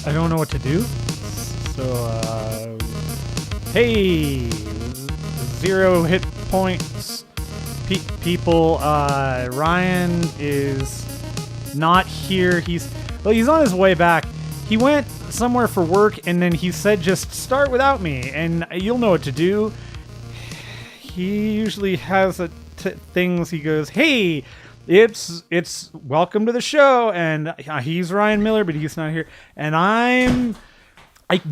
I don't know what to do. So, hey, 0 hit points. People, Ryan is not here. He's on his way back. He went somewhere for work, and then he said, just start without me, and you'll know what to do. He usually has things. He goes, hey, it's welcome to the show, and he's Ryan Miller, but he's not here, and I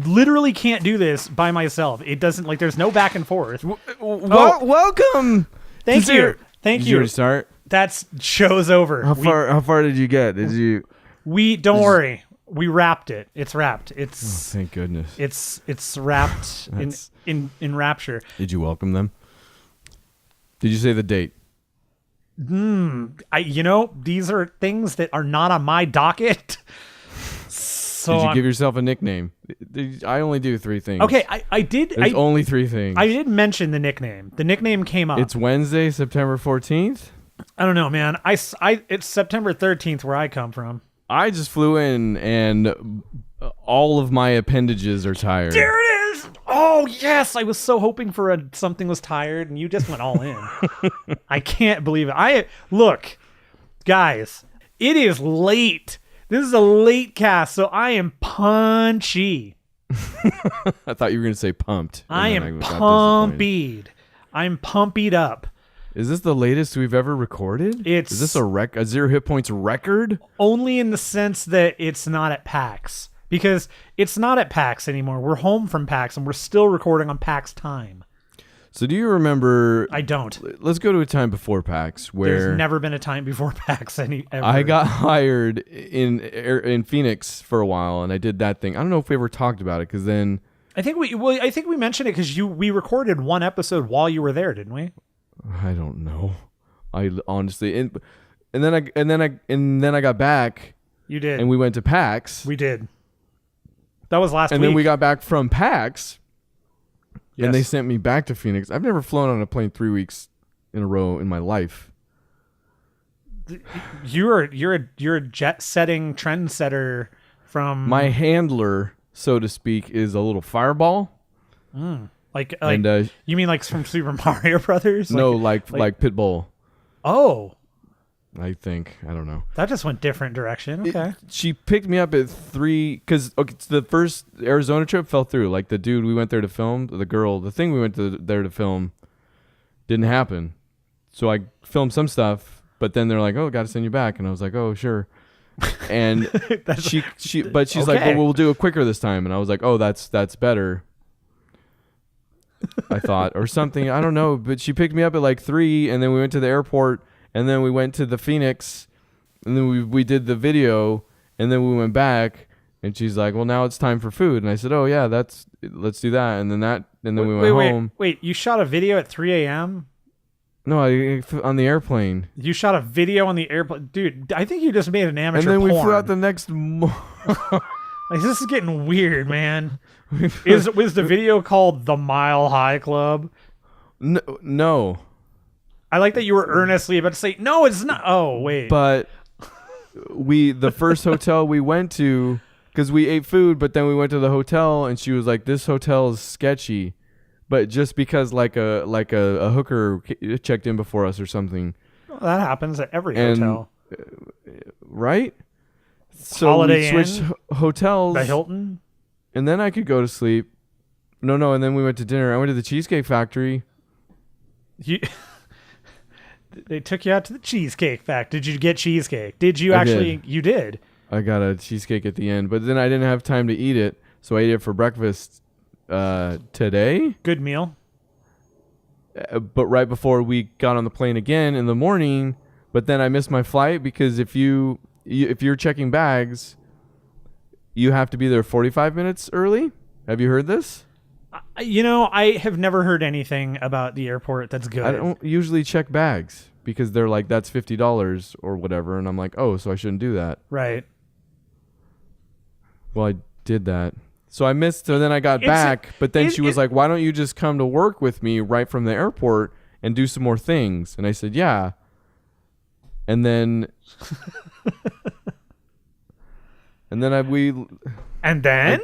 literally can't do this by myself. It doesn't, like, there's no back and forth. Welcome. Thank you. Did you already start? That's show's over. How far did you get? Don't worry. We wrapped it. It's wrapped. It's thank goodness. It's wrapped in rapture. Did you welcome them? Did you say the date? These are things that are not on my docket. So did you give yourself a nickname? I only do 3 things. Okay, I did. There's only 3 things. I did mention the nickname. The nickname came up. It's Wednesday, September 14th. I don't know, man. It's September 13th where I come from. I just flew in and all of my appendages are tired. There it is. Oh, yes. I was so hoping for something was tired, and you just went all in. I can't believe it. Look, guys, it is late. This is a late cast, so I am punchy. I thought you were going to say pumped. I am pumpied. I'm pumpied up. Is this the latest we've ever recorded? Is this a 0 hit points record? Only in the sense that it's not at PAX. Because it's not at PAX anymore. We're home from PAX, and we're still recording on PAX time. So do you remember... I don't. Let's go to a time before PAX where... There's never been a time before PAX ever. I got hired in Phoenix for a while, and I did that thing. I don't know if we ever talked about it, because then... I think we mentioned it because we recorded one episode while you were there, didn't we? I don't know. I honestly... And then I got back. You did. And we went to PAX. We did. That was last week. And then we got back from PAX. Yes. And they sent me back to Phoenix. I've never flown on a plane 3 weeks in a row in my life. You're a jet-setting trendsetter from... My handler, so to speak, is a little fireball. Like you mean like from Super Mario Brothers? No, like Pitbull. Oh. I think. I don't know. That just went different direction. Okay. She picked me up at 3 because the first Arizona trip fell through. Like the dude we went there to film, the thing we went there to film didn't happen. So I filmed some stuff, but then they're like, "Oh, got to send you back," and I was like, "Oh, sure." And she's like, "Well, we'll do it quicker this time," and I was like, "Oh, that's better." I thought, or something. I don't know, but she picked me up at like 3, and then we went to the airport. And then we went to the Phoenix, and then we did the video, and then we went back, and she's like, "Well, now it's time for food." And I said, "Oh yeah, let's do that." And then we went home. Wait, you shot a video at 3 a.m.? No, on the airplane. You shot a video on the airplane, dude. I think you just made an amateur. And then porn. we flew out the next. Like, this is getting weird, man. Was the video called "The Mile High Club"? No. I like that you were earnestly about to say, no, it's not. Oh, wait. But the first hotel we went to, because we ate food, but then we went to the hotel, and she was like, "This hotel is sketchy," but just because like a hooker checked in before us or something. Well, that happens at every hotel, right? So Holiday we switched hotels. The Hilton, and then I could go to sleep. No, and then we went to dinner. I went to the Cheesecake Factory. They took you out to the Cheesecake Factory. Did you get cheesecake? Did you actually? You did. I got a cheesecake at the end, but then I didn't have time to eat it, so I ate it for breakfast today. Good meal. But right before we got on the plane again in the morning, but then I missed my flight because if you're checking bags, you have to be there 45 minutes early. Have you heard this? I have never heard anything about the airport that's good. I don't usually check bags because they're like, that's $50 or whatever. And I'm like, oh, so I shouldn't do that. Right. Well, I did that. So I missed, so then I got back, but then she was like, why don't you just come to work with me right from the airport and do some more things? And I said, yeah. And then... And then I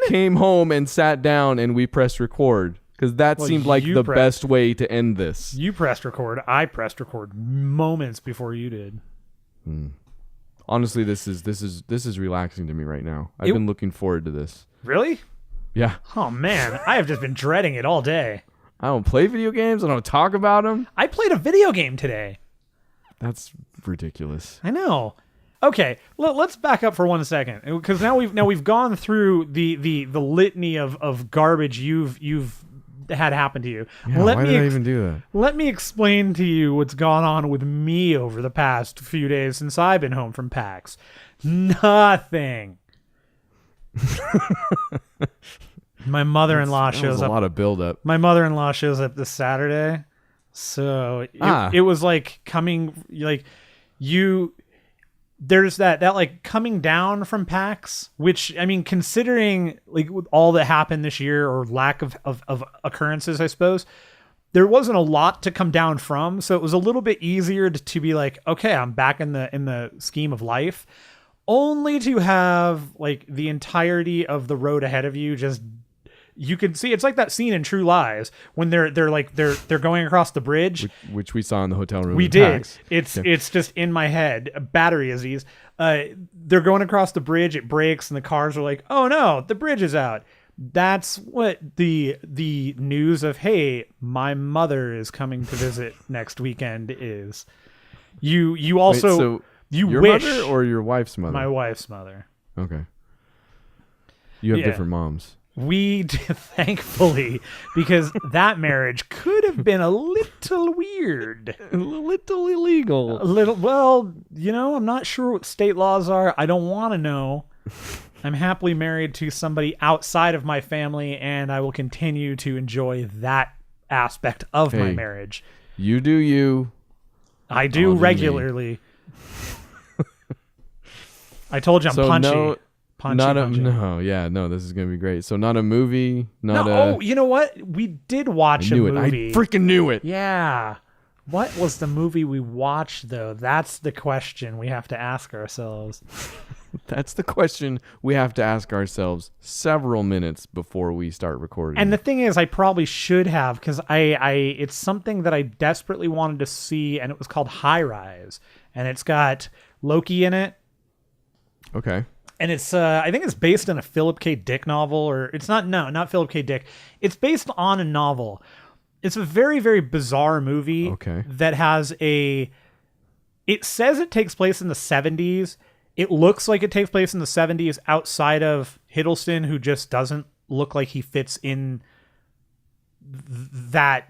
came home and sat down and we pressed record because that seemed like the best way to end this. You pressed record. I pressed record moments before you did. Honestly, this is relaxing to me right now. I've been looking forward to this. Really? Yeah. Oh man, I have just been dreading it all day. I don't play video games. I don't talk about them. I played a video game today. That's ridiculous. I know. Okay, let's back up for 1 second because now we've gone through the litany of garbage you've had happen to you. Yeah, why did I even do that? Let me explain to you what's gone on with me over the past few days since I've been home from PAX. Nothing. My mother-in-law shows up. A lot of buildup. My mother-in-law shows up this Saturday, so it was like coming like you. There's that like coming down from PAX, which I mean, considering like all that happened this year or lack of occurrences, I suppose there wasn't a lot to come down from. So it was a little bit easier to be like, okay, I'm back in the scheme of life, only to have like the entirety of the road ahead of you just. You can see it's like that scene in True Lies when they're going across the bridge, which we saw in the hotel room. We did. It's just in my head. Battery disease. They're going across the bridge. It breaks, and the cars are like, "Oh no, the bridge is out." That's what the news of hey, my mother is coming to visit next weekend is. You also Wait, so you your wish mother or your wife's mother? My wife's mother. Okay. You have different moms. We thankfully, because that marriage could have been a little weird, a little illegal, well, I'm not sure what state laws are. I don't want to know. I'm happily married to somebody outside of my family, and I will continue to enjoy that aspect of my marriage. You do you. I do regularly. I told you I'm punchy. This is gonna be great. So not a movie, you know what? We did watch a movie. I freaking knew it. Yeah. What was the movie we watched though? That's the question we have to ask ourselves. That's the question we have to ask ourselves several minutes before we start recording. And the thing is, I probably should have because it's something that I desperately wanted to see, and it was called High Rise, and it's got Loki in it. Okay. And it's, I think it's based on a Philip K. Dick novel, or it's not Philip K. Dick. It's based on a novel. It's a very, very bizarre movie that has it says it takes place in the 70s. It looks like it takes place in the 70s outside of Hiddleston, who just doesn't look like he fits in that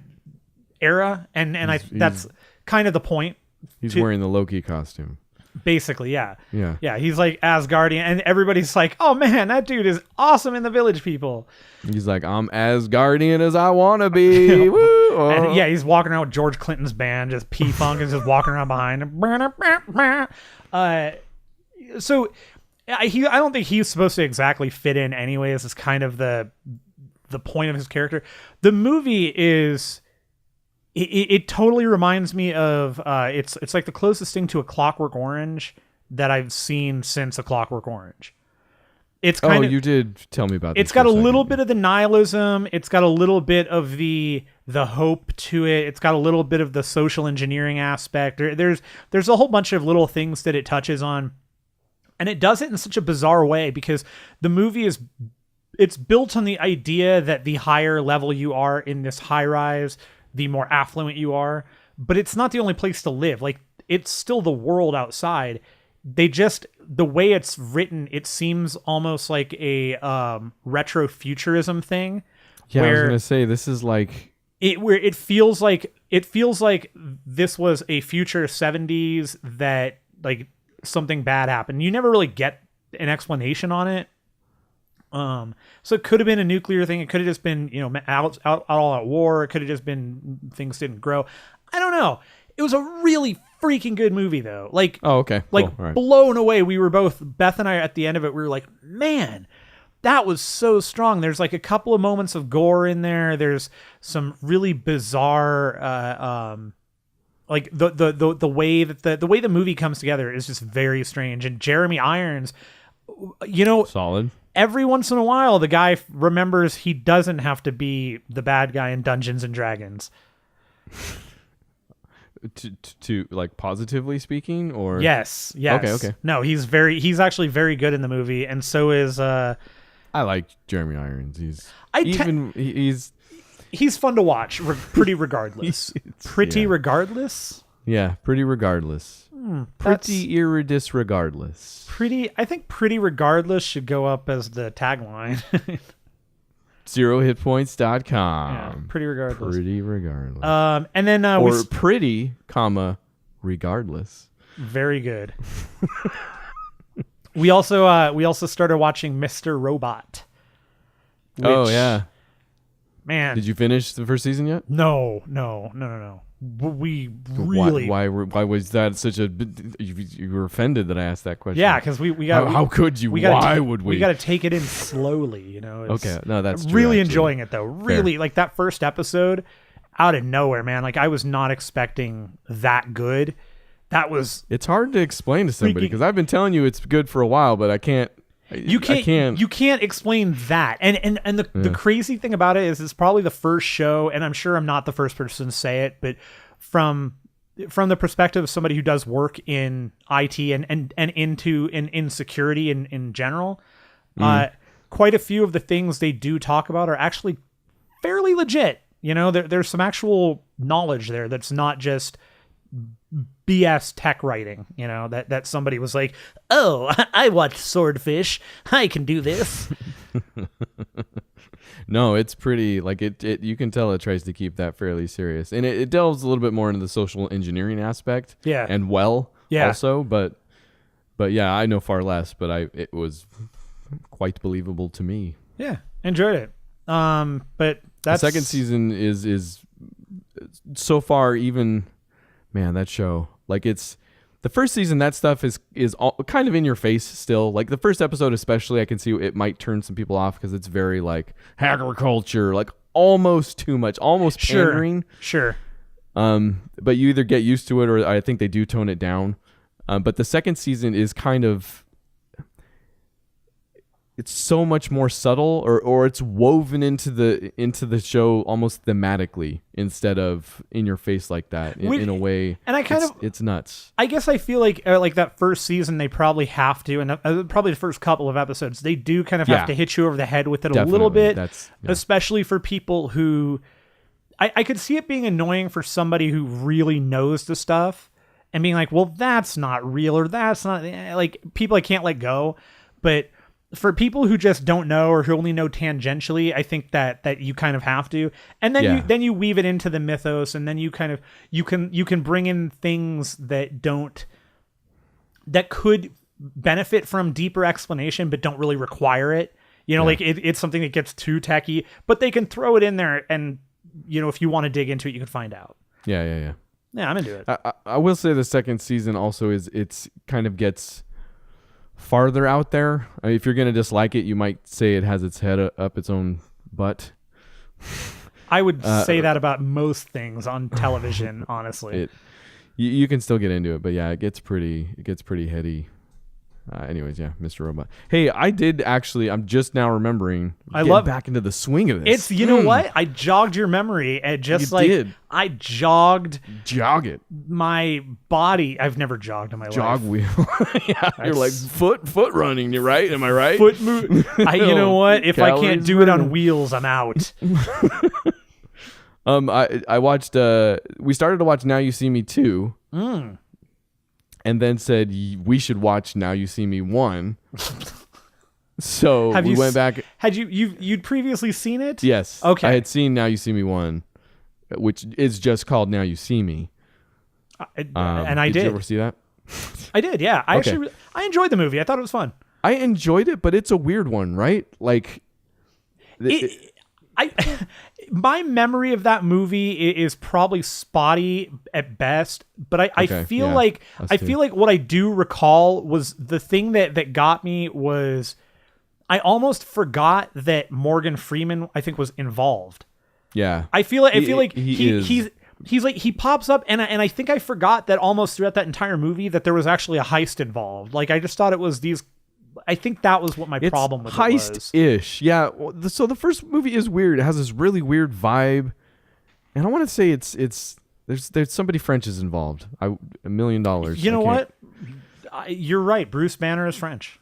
era. And that's kind of the point. He's wearing the Loki costume. Basically, yeah. He's like Asgardian, and everybody's like, "Oh man, that dude is awesome in the Village People." He's like, "I'm Asgardian as I want to be." Woo! And he's walking around with George Clinton's band, just P-Funk is just walking around behind him. So I don't think he's supposed to exactly fit in, anyways. It's kind of the point of his character. The movie is. It totally reminds me of it's like the closest thing to A Clockwork Orange that I've seen since A Clockwork Orange. It's kind of, you did tell me about this. It's got a little bit of the nihilism. It's got a little bit of the hope to it. It's got a little bit of the social engineering aspect. There's a whole bunch of little things that it touches on, and it does it in such a bizarre way because the movie it's built on the idea that the higher level you are in this high rise, the more affluent you are, but it's not the only place to live. Like, it's still the world outside. The way it's written, it seems almost like a retro futurism thing. Yeah, I was gonna say this is like it feels like this was a future 70s that like something bad happened. You never really get an explanation on it. So it could have been a nuclear thing. It could have just been, out all at war. It could have just been things didn't grow. I don't know. It was a really freaking good movie though. Like, oh, okay. Like cool. All right. blown away. We were both, Beth and I at the end of it, we were like, man, that was so strong. There's like a couple of moments of gore in there. There's some really bizarre, like the way that the way the movie comes together is just very strange. And Jeremy Irons, solid. Every once in a while, the guy remembers he doesn't have to be the bad guy in Dungeons and Dragons. To like positively speaking, or yes. Okay. No, he's actually very good in the movie, and so is. I like Jeremy Irons. He's fun to watch. Pretty regardless. Regardless. Yeah, pretty regardless. Pretty irredisregardless. I think pretty regardless should go up as the tagline. 0HITPOINTS.com. Yeah, pretty regardless. Pretty regardless. And then pretty, regardless. Very good. we also started watching Mr. Robot. Oh yeah. Man. Did you finish the first season yet? No. We really. Why was that such a? You were offended that I asked that question. Yeah, because we got. How could you? Why would we? We got to take it in slowly. Okay, no, that's true, really actually. Enjoying it though. Really, like that first episode, out of nowhere, man. Like I was not expecting that good. That was. It's hard to explain to somebody because I've been telling you it's good for a while, but I can't. You can't explain that. And the crazy thing about it is it's probably the first show, and I'm sure I'm not the first person to say it, but from the perspective of somebody who does work in IT and in security in general, quite a few of the things they do talk about are actually fairly legit. There's some actual knowledge there that's not just BS tech writing, that somebody was like, oh, I watched Swordfish, I can do this. No, it's pretty like it you can tell it tries to keep that fairly serious, and it delves a little bit more into the social engineering aspect. Yeah. And also, but yeah, I know far less, but it was quite believable to me. Yeah, enjoyed it. But that's the second season is so far even. Man, that show, like it's the first season, that stuff is all kind of in your face still. Like the first episode, especially, I can see it might turn some people off because it's very like hacker culture, like almost too much, almost pandering. Sure. But you either get used to it or I think they do tone it down. But the second season is kind of, it's so much more subtle, or it's woven into the show almost thematically instead of in your face like that in a way. And it's nuts. I guess I feel like that first season they probably have to, and probably the first couple of episodes they do kind of have to hit you over the head with it a little bit, especially for people who I could see it being annoying for somebody who really knows the stuff and being like, well, that's not real, or that's not, like, people I can't let go, but. For people who just don't know or who only know tangentially, I think that you kind of have to, and then you weave it into the mythos, and then you kind of you can bring in things that could benefit from deeper explanation, but don't really require it. Like it's something that gets too techy, but they can throw it in there, and if you want to dig into it, you can find out. Yeah. Yeah, I'm into it. I will say the second season also it's kind of gets farther out there. If you're going to dislike it, you might say it has its head up its own butt. I would say that about most things on television, honestly. You can still get into it, but yeah, it gets pretty heady. Anyways, yeah, Mr. Robot. Hey, I did actually, I'm just now remembering, back into the swing of this. It's, what? I jogged your memory, and just I jogged it. My body. I've never jogged in my life. Jog wheel. Yeah, you're like foot running. You're right. Am I right? Foot move. You know what? If I can't do it on wheels, I'm out. I watched. We started to watch Now You See Me 2. And then said we should watch Now You See Me 1. So we went back. Had you'd previously seen it? Yes. Okay. I had seen Now You See Me 1, which is just called Now You See Me. And I did. Did you ever see that? I did. Yeah. I enjoyed the movie. I thought it was fun. I enjoyed it, but it's a weird one, right? Like, my memory of that movie is probably spotty at best, but I feel like what I do recall was the thing that got me was I almost forgot that Morgan Freeman, I think, was involved. Yeah. I feel like he pops up, and I think I forgot that almost throughout that entire movie that there was actually a heist involved. Like, I just thought it was these. I think that was what my problem with it was. Heist-ish. Yeah. So the first movie is weird. It has this really weird vibe, and I want to say it's there's somebody French is involved. $1 million. You know what? You're right. Bruce Banner is French.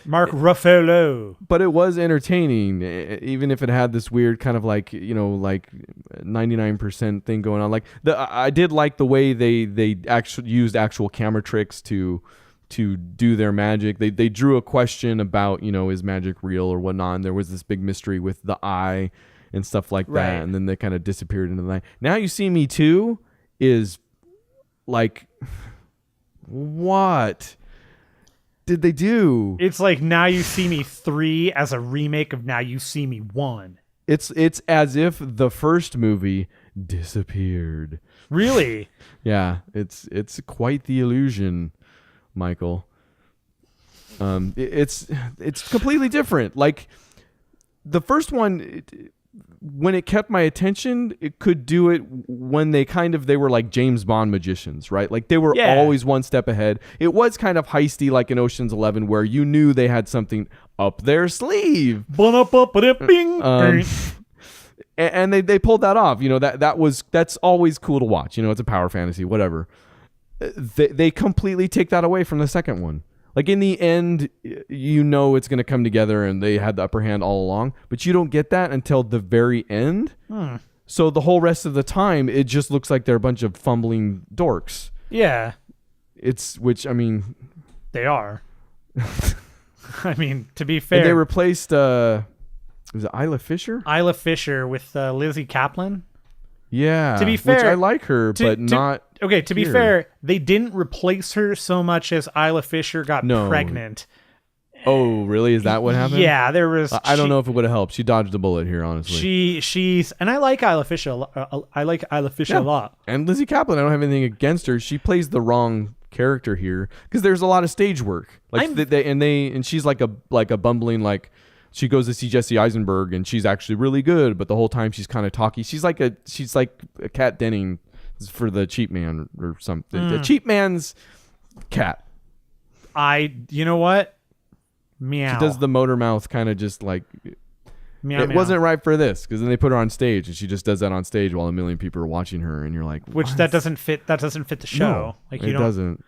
Mark Ruffalo. But it was entertaining, even if it had this weird kind of like 99% thing going on. Like I did like the way they actually used actual camera tricks to do their magic. They drew a question about, is magic real or whatnot, and there was this big mystery with the eye and stuff like that, and then they kind of disappeared into the night. Now You See Me Too is like, what did they do? It's like Now You See Me 3 as a remake of Now You See Me 1. It's as if the first movie disappeared. Really? Yeah, it's quite the illusion, Michael. It's completely different. Like the first one, when it kept my attention, it could do it when they were like James Bond magicians, right? Like they were always one step ahead. It was kind of heisty, like in Ocean's 11, where you knew they had something up their sleeve. And they pulled that off. That's always cool to watch. It's a power fantasy, whatever. They completely take that away from the second one. Like in the end, it's going to come together, and they had the upper hand all along, but you don't get that until the very end. So the whole rest of the time, it just looks like they're a bunch of fumbling dorks. Yeah. They are. I mean, to be fair. And they replaced, was it Isla Fisher? Isla Fisher with Lizzie Kaplan. Yeah. To be fair. Which I like her, but not. Okay, to be fair, they didn't replace her so much as Isla Fisher got pregnant. Oh, really? Is that what happened? Yeah, there was. I don't know if it would have helped. She dodged a bullet here, honestly. She's and I like Isla Fisher. I like Isla Fisher a lot. And Lizzie Kaplan, I don't have anything against her. She plays the wrong character here because there's a lot of stage work. Like and she's like a bumbling like. She goes to see Jesse Eisenberg, and she's actually really good, but the whole time she's kind of talky. She's like a Kat Denning for the cheap man or something. The cheap man's cat. You know what? Meow. She does the motor mouth kind of just like meow, it wasn't right for this, because then they put her on stage and she just does that on stage while 1 million people are watching her, and you're like, which that doesn't fit the show. No, like it doesn't.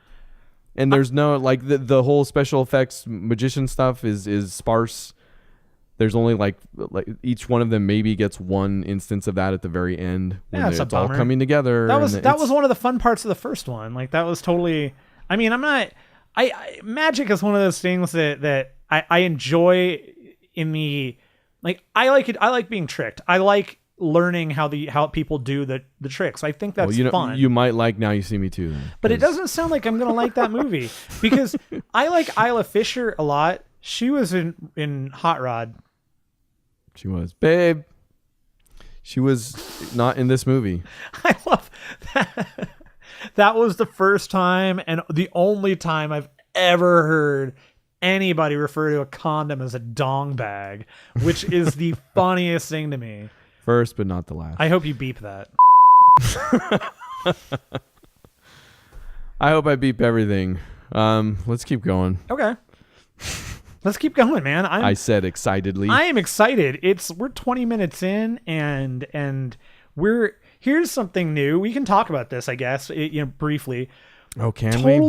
And there's no like the whole special effects magician stuff is sparse. There's only like each one of them maybe gets one instance of that at the very end when it's all coming together. That was one of the fun parts of the first one. Like that was totally. I mean, magic is one of those things that I enjoy in the like. I like it. I like being tricked. I like learning how people do the tricks. I think that's fun. You might like Now You See Me Too, then, but it doesn't sound like I'm gonna like that movie because I like Isla Fisher a lot. She was in Hot Rod. She was. Babe. She was not in this movie. I love that. That was the first time and the only time I've ever heard anybody refer to a condom as a dong bag, which is the funniest thing to me. First, but not the last. I hope you beep that. I hope I beep everything. Let's keep going. Okay. Let's keep going, man. I said excitedly. I am excited. We're 20 minutes in, and here's something new. We can talk about this, I guess, briefly. Oh, can we?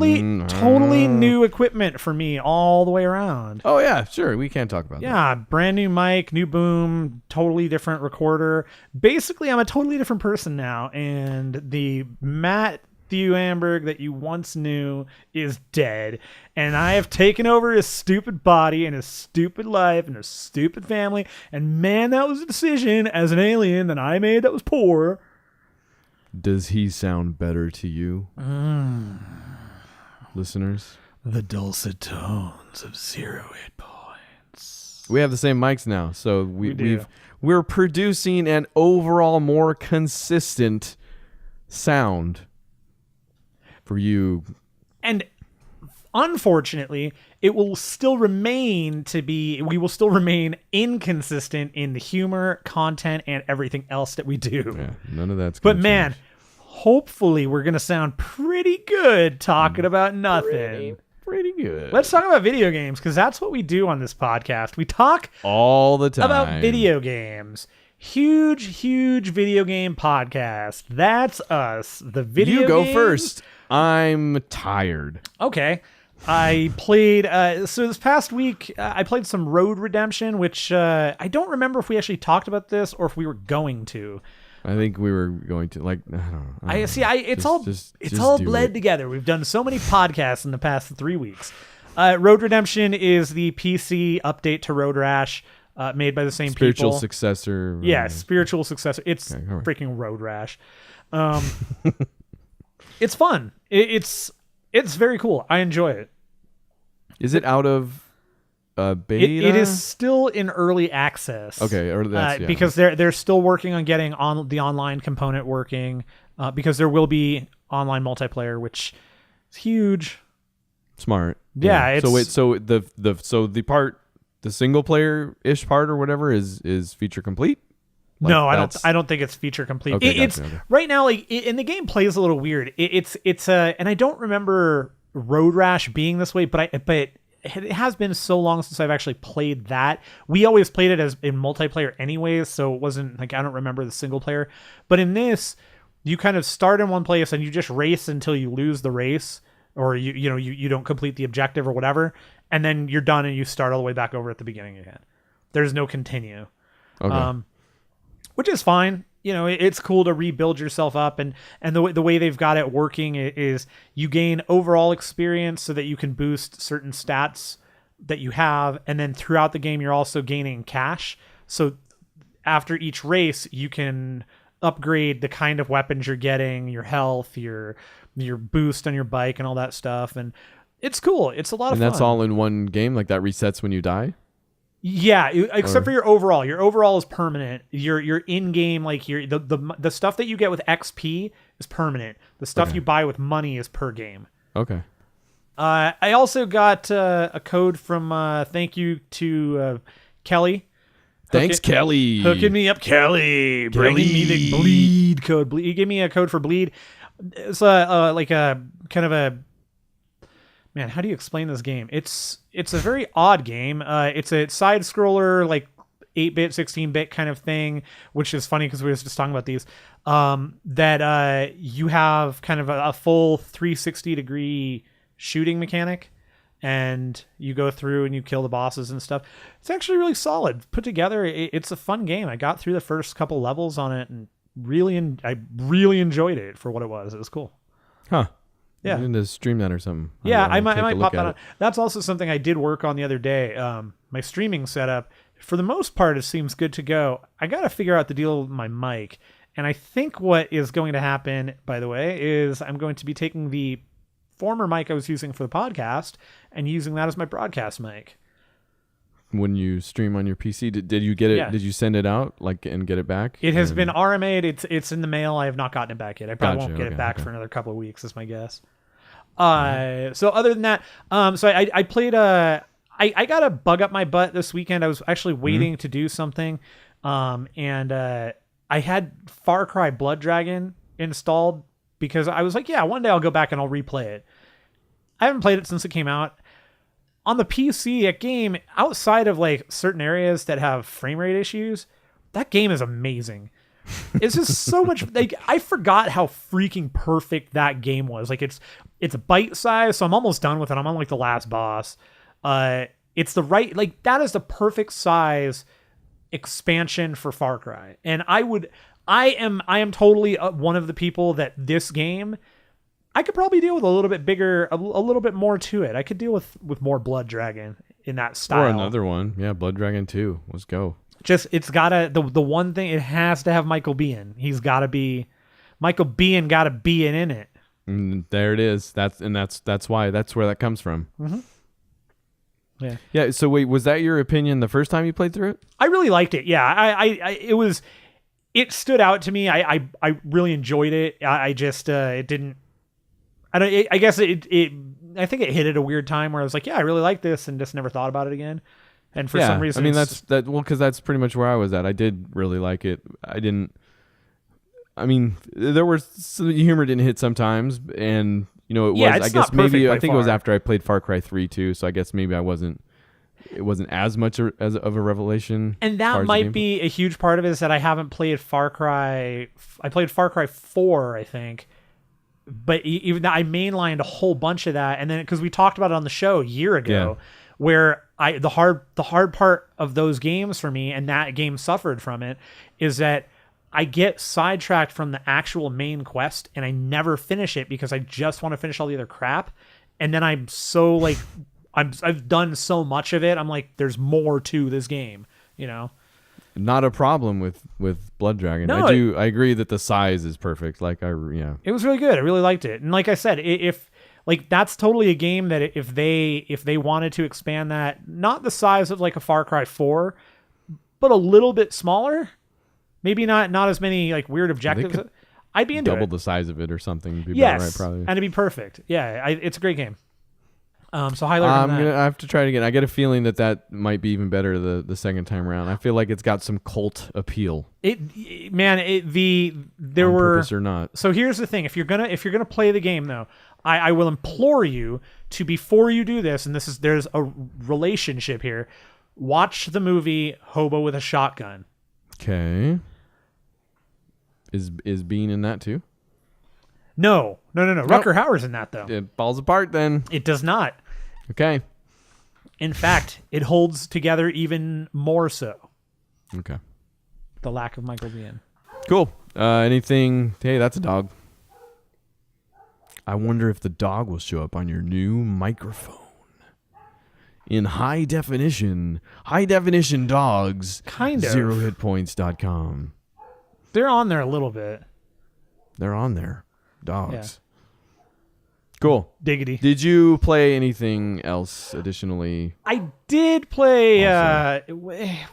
Totally Mm. new equipment for me all the way around. Oh yeah, sure. We can talk about that. Yeah, brand new mic, new boom, totally different recorder. Basically, I'm a totally different person now, and the Matthew Amberg that you once knew is dead, and I have taken over his stupid body and his stupid life and his stupid family, and man, that was a decision as an alien that I made that was poor. Does he sound better to you, listeners? The dulcet tones of 0HITPOINTS. We have the same mics now, so We do. we're producing an overall more consistent sound for you. And unfortunately, it will still remain we will still remain inconsistent in the humor, content, and everything else that we do. Yeah, none of that's But gonna man, change. hopefully we're going to sound pretty good talking about nothing. Pretty good. Let's talk about video games, because that's what we do on this podcast. We talk all the time about video games. Huge video game podcast. That's us. The video You go game- first. I'm tired. Okay. I played, so this past week, I played some Road Redemption, which I don't remember if we actually talked about this or if we were going to. I think we were going to, like, I don't know. It's all just do bled it. together. We've done so many podcasts in the past 3 weeks. Road Redemption is the PC update to Road Rash, made by the same Spiritual people. successor. Yeah, spiritual successor. It's Okay, all right. freaking Road Rash. It's fun. It's very cool. I enjoy it. Is it out of beta? It is still in early access. Okay, or that's yeah. because they're still working on getting on the online component working, because there will be online multiplayer, which is huge. Smart. Yeah, it's- so the single player ish part or whatever is feature complete. Like, No, that's- I don't think it's feature complete. Okay, It's gotcha, okay. right now, like, and the game plays a little weird. It's and I don't remember Road Rash being this way, but it has been so long since I've actually played that. We always played it as in multiplayer anyways, so it wasn't like, I don't remember the single player. But in this, you kind of start in one place and you just race until you lose the race, or you don't complete the objective or whatever, and then you're done and you start all the way back over at the beginning again. There's no continue. Okay. Which is fine. It's cool to rebuild yourself up, and the way they've got it working is you gain overall experience so that you can boost certain stats that you have, and then throughout the game you're also gaining cash. So after each race you can upgrade the kind of weapons you're getting, your health, your boost on your bike, and all that stuff, and it's cool. It's a lot of and fun. that's all in one game. Like that resets when you die. Yeah, except for your overall. Your overall is permanent. Your in-game, like the stuff that you get with XP is permanent. The stuff you buy with money is per game. Okay. I also got a code from thank you to Kelly. Thanks, Kelly. Hooking me up, Kelly. Bringing me the bleed code. He gave me a code for bleed. It's like a kind of a, man, how do you explain this game? It's a very odd game. It's a side scroller, like 8-bit, 16-bit kind of thing, which is funny because we were just talking about these. That you have kind of a full 360-degree shooting mechanic, and you go through and you kill the bosses and stuff. It's actually really solid. Put together, it's a fun game. I got through the first couple levels on it, and I really enjoyed it for what it was. It was cool. Huh. Yeah. I need to stream that or something. Yeah, I I'll might take a look pop at that on. it. That's also something I did work on the other day. My streaming setup, for the most part, it seems good to go. I got to figure out the deal with my mic. And I think what is going to happen, by the way, is I'm going to be taking the former mic I was using for the podcast and using that as my broadcast mic. When you stream on your PC, did you get it? Yeah. Did you send it out and get it back? It has And- been RMA'd. It's in the mail. I have not gotten it back yet. I probably Gotcha, won't get okay, it back okay. for another couple of weeks, is my guess. So other than that, so I played I got a bug up my butt this weekend. I was actually waiting to do something, and I had Far Cry Blood Dragon installed because I was like, yeah, one day I'll go back and I'll replay it. I haven't played it since it came out. On the PC, that game, outside of like certain areas that have frame rate issues, that game is amazing. It's just so much, like, I forgot how freaking perfect that game was. Like, it's bite size, so I'm almost done with it. I'm on like the last boss. It's the right, like, that is the perfect size expansion for Far Cry. And I am totally one of the people that this game, I could probably deal with a little bit bigger, a little bit more to it. I could deal with more Blood Dragon in that style. Or another one. Yeah, Blood Dragon 2. Let's go. Just, it's gotta, the one thing, it has to have Michael Biehn. Michael Biehn gotta be in it. There it is. That's why that's where that comes from. Mm-hmm. Yeah. Yeah. So wait, was that your opinion the first time you played through it? I really liked it. Yeah. It stood out to me. I really enjoyed it. I just it didn't. I guess it. I think it hit at a weird time where I was like, yeah, I really like this, and just never thought about it again. And for some reason, I mean, because that's pretty much where I was at. I did really like it. I mean, there was some humor didn't hit sometimes, and it was. I guess maybe I think it was after I played Far Cry 3 too. So I guess maybe it wasn't as much of a revelation. And that might be a huge part of it, is that I haven't played Far Cry. I played Far Cry 4, I think. But even that, I mainlined a whole bunch of that, and then because we talked about it on the show a year ago, where the hard part of those games for me, and that game suffered from it, is that I get sidetracked from the actual main quest, and I never finish it because I just want to finish all the other crap, and then I'm so like I've done so much of it. I'm like, there's more to this game, Not a problem with Blood Dragon. No, I agree that the size is perfect. It was really good. I really liked it. And like I said, if that's totally a game that if they wanted to expand that, not the size of like a Far Cry 4, but a little bit smaller, maybe not as many like weird objectives, I'd be into double it. the size of it or something. Be yes, better, right, probably. And it'd be perfect. Yeah, it's a great game. So highlight on that. I have to try it again. I get a feeling that might be even better the second time around. I feel like it's got some cult appeal. There on were purpose or not. So here's the thing: if you're gonna play the game, though, I will implore you to, before you do this, and there's a relationship here. Watch the movie Hobo with a Shotgun. Okay. Is Bean in that too? No. Rutger Hauer's in that, though. It falls apart then. It does not. Okay. In fact, it holds together even more so. Okay. The lack of Michael Biehn. Cool. Anything? Hey, that's a dog. I wonder if the dog will show up on your new microphone. In high definition dogs. Kind of. 0HITPOINTS.com. They're on there a little bit. They're on there. Dogs. Yeah. Cool. Diggity. Did you play anything else additionally? I did play,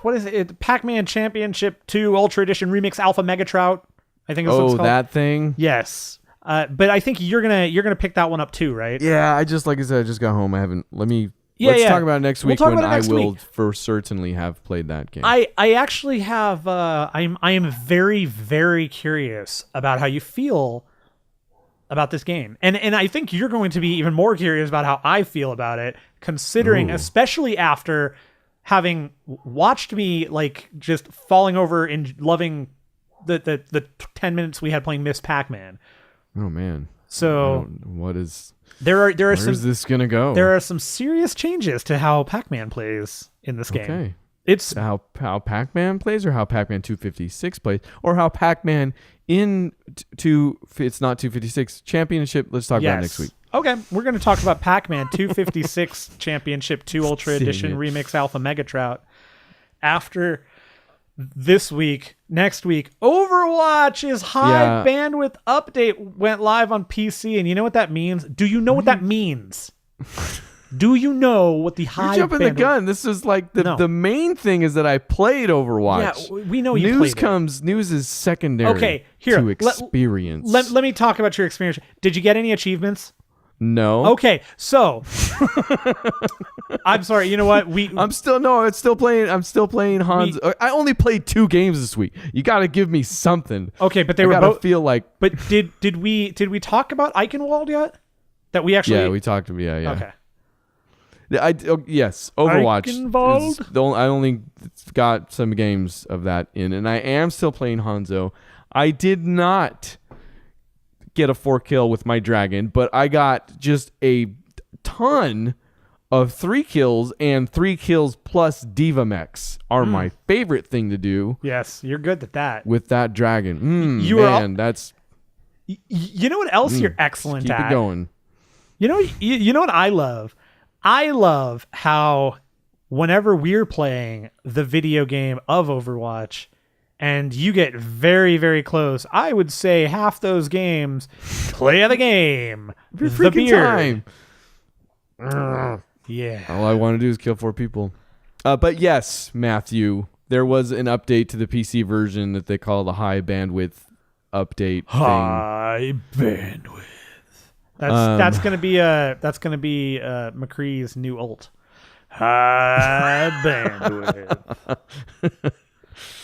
what is it? Pac-Man Championship 2 Ultra Edition Remix Alpha Mega Trout. I think is what it's called. That thing? Yes. But I think you're gonna pick that one up too, right? Yeah, like I said, I just got home. Let's talk about it next week when I will for certainly have played that game. I actually have, I am very, very curious about how you feel about this game. And I think you're going to be even more curious about how I feel about it, considering, especially after having watched me like just falling over and loving the 10 minutes we had playing Miss Pac-Man. Oh man. So what is where's this gonna go? There are some serious changes to how Pac-Man plays in this game. Okay. It's how Pac-Man plays, or how Pac-Man 256 plays, or how Pac-Man it's not 256 Championship. Let's talk about it next week. Okay, we're going to talk about Pac-Man 256 Championship 2 Ultra Edition Remix Alpha Mega Trout. After this week, next week, Overwatch's high bandwidth update went live on PC, and you know what that means? Do you know what that means? Do you know what the high You're jumping bandwidth... the gun. This is like the main thing is that I played Overwatch. Yeah, we know you played it. News is secondary to experience. Let me talk about your experience. Did you get any achievements? No. Okay, so I'm sorry. You know what? I'm still playing Hans. I only played 2 games this week. You got to give me something. Okay, but they were both. Feel like. But did we talk about Eichenwald yet? That we actually. Yeah, we talked. Yeah. Okay. Yes, Overwatch. I only got some games of that in, and I am still playing Hanzo. I did not get a 4-kill with my dragon, but I got just a ton of 3 kills, and 3 kills plus Diva Mechs are my favorite thing to do. Yes, you're good at that. With that dragon. That's... You know what else you're excellent keep at? Keep it going. You know what I love? I love how whenever we're playing the video game of Overwatch, and you get very, very close. I would say half those games, play of the game, Every the freaking beard. time. Yeah. All I want to do is kill 4 people. But yes, Matthew, there was an update to the PC version that they call the high bandwidth update thing. High bandwidth. That's gonna be McCree's new ult. High bandwidth.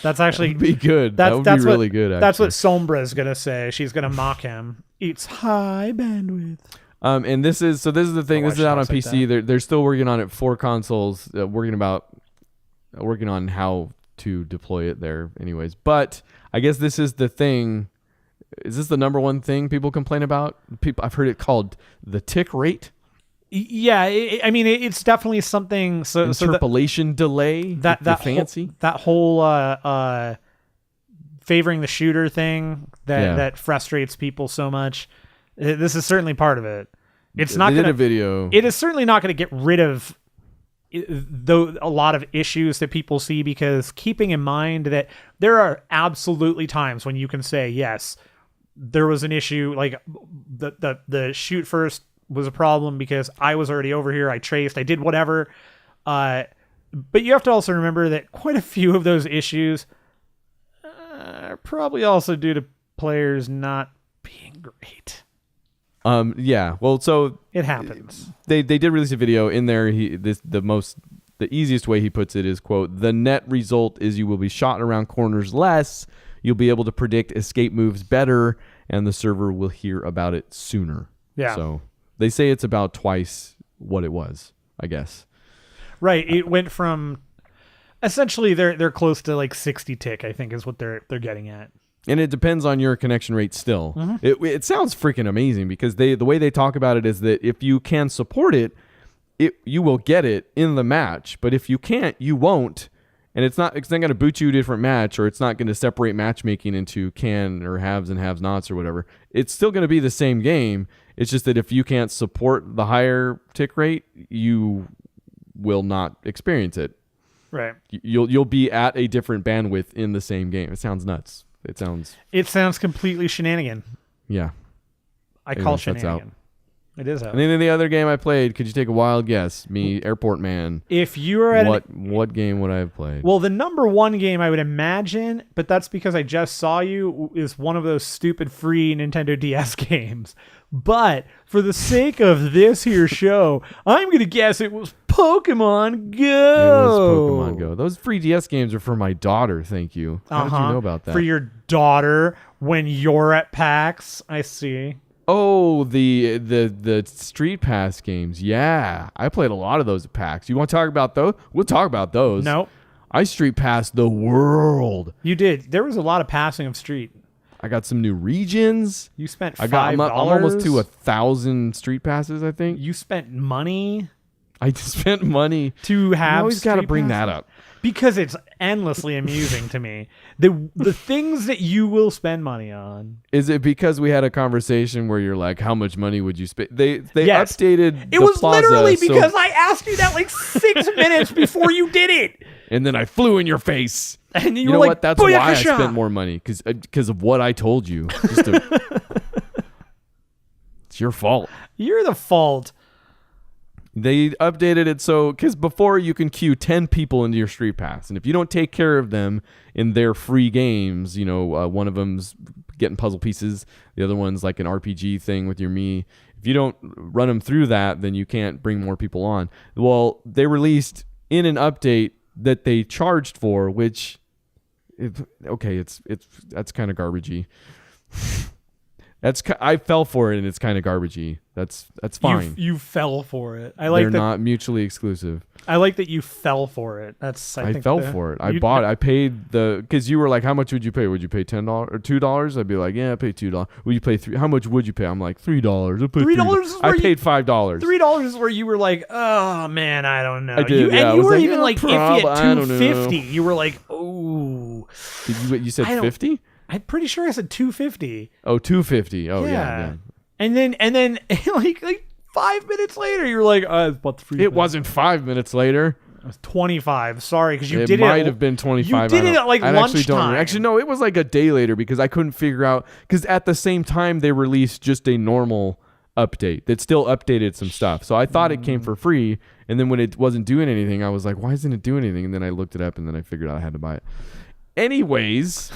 That's actually That'd be good. That would be really good. Actually. That's what Sombra's gonna say. She's gonna mock him. It's high bandwidth. And this is the thing. This is out on PC. They're still working on it for consoles. Working on how to deploy it there. Anyways, but I guess this is the thing. Is this the number one thing people complain about? I've heard it called the tick rate. Yeah, I mean it's definitely something. Interpolation delay. That fancy. That whole favoring the shooter thing that frustrates people so much. This is certainly part of it. It's not. They did a video. It is certainly not going to get rid of a lot of issues that people see, because keeping in mind that there are absolutely times when you can say, yes, there was an issue, like the shoot first was a problem because I was already over here, I traced, I did whatever. But you have to also remember that quite a few of those issues are probably also due to players not being great. Yeah. Well, so it happens. They did release a video in there. The easiest way he puts it is, quote, "The net result is you will be shot around corners less. You'll be able to predict escape moves better, and the server will hear about it sooner." Yeah. So they say it's about twice what it was, I guess. Right. It went from essentially they're close to like 60 tick, I think is what they're getting at. And it depends on your connection rate still. Mm-hmm. It sounds freaking amazing, because the way they talk about it is that if you can support it, you will get it in the match. But if you can't, you won't. And it's not going to boot you a different match, or it's not going to separate matchmaking into can or haves and haves nots or whatever. It's still going to be the same game. It's just that if you can't support the higher tick rate, you will not experience it. Right. You'll be at a different bandwidth in the same game. It sounds nuts. It sounds completely shenanigan. Yeah. I call shenanigan. It is out. And then the other game I played, could you take a wild guess? Me, Airport Man. If you are at what game would I have played? Well, the number one game I would imagine, but that's because I just saw you, is one of those stupid free Nintendo DS games. But for the sake of this here show, I'm going to guess it was Pokemon Go. It was Pokemon Go. Those free DS games are for my daughter, thank you. How did you know about that? For your daughter when you're at PAX, I see. Oh, the Street Pass games. Yeah. I played a lot of those at PAX. You want to talk about those? We'll talk about those. No. I Street Passed the world. You did. There was a lot of passing of Street. I got some new regions. You spent $5. I'm almost to 1,000 Street Passes, I think. You spent money. I spent money to have. You always got to bring that up. Because it's endlessly amusing to me. The things that you will spend money on. Is it because we had a conversation where you're like, how much money would you spend? They yes. updated it the was plaza, literally because I asked you that like 6 minutes before you did it. And then I flew in your face. And you know like, what? That's why I spent more money, because of what I told you. It's your fault. You're the fault. They updated it so, because before you can queue 10 people into your Street Pass, and if you don't take care of them in their free games, one of them's getting puzzle pieces, the other one's like an RPG thing with your Mii. If you don't run them through that, then you can't bring more people on. Well, they released in an update that they charged for, which, that's kind of garbagey. I fell for it, and it's kind of garbagey. That's fine. You fell for it. I like they're not mutually exclusive. I like that you fell for it. I fell for it. I bought it. I paid because you were like, how much would you pay? Would you pay $10 or $2? I'd be like, yeah, I pay $2. Would you pay $3? How much would you pay? I'm like, $3. $3. I paid $5. $3 is where you were like, oh man, I don't know. I did. And you were like, even like iffy at $250. You were like, oh. You said 50? I'm pretty sure I said $250. Oh, $250. Oh yeah. And then like 5 minutes later, you're like, it's about the free. It wasn't 5 minutes later. It was 25. Sorry, because you It did it. might have been 25. You did it at like I actually don't remember. lunchtime. Actually, no, it was like a day later because I couldn't figure out. Because at the same time, they released just a normal update that still updated some stuff. So I thought it came for free. And then when it wasn't doing anything, I was like, why isn't it doing anything? And then I looked it up and then I figured out I had to buy it. Anyways.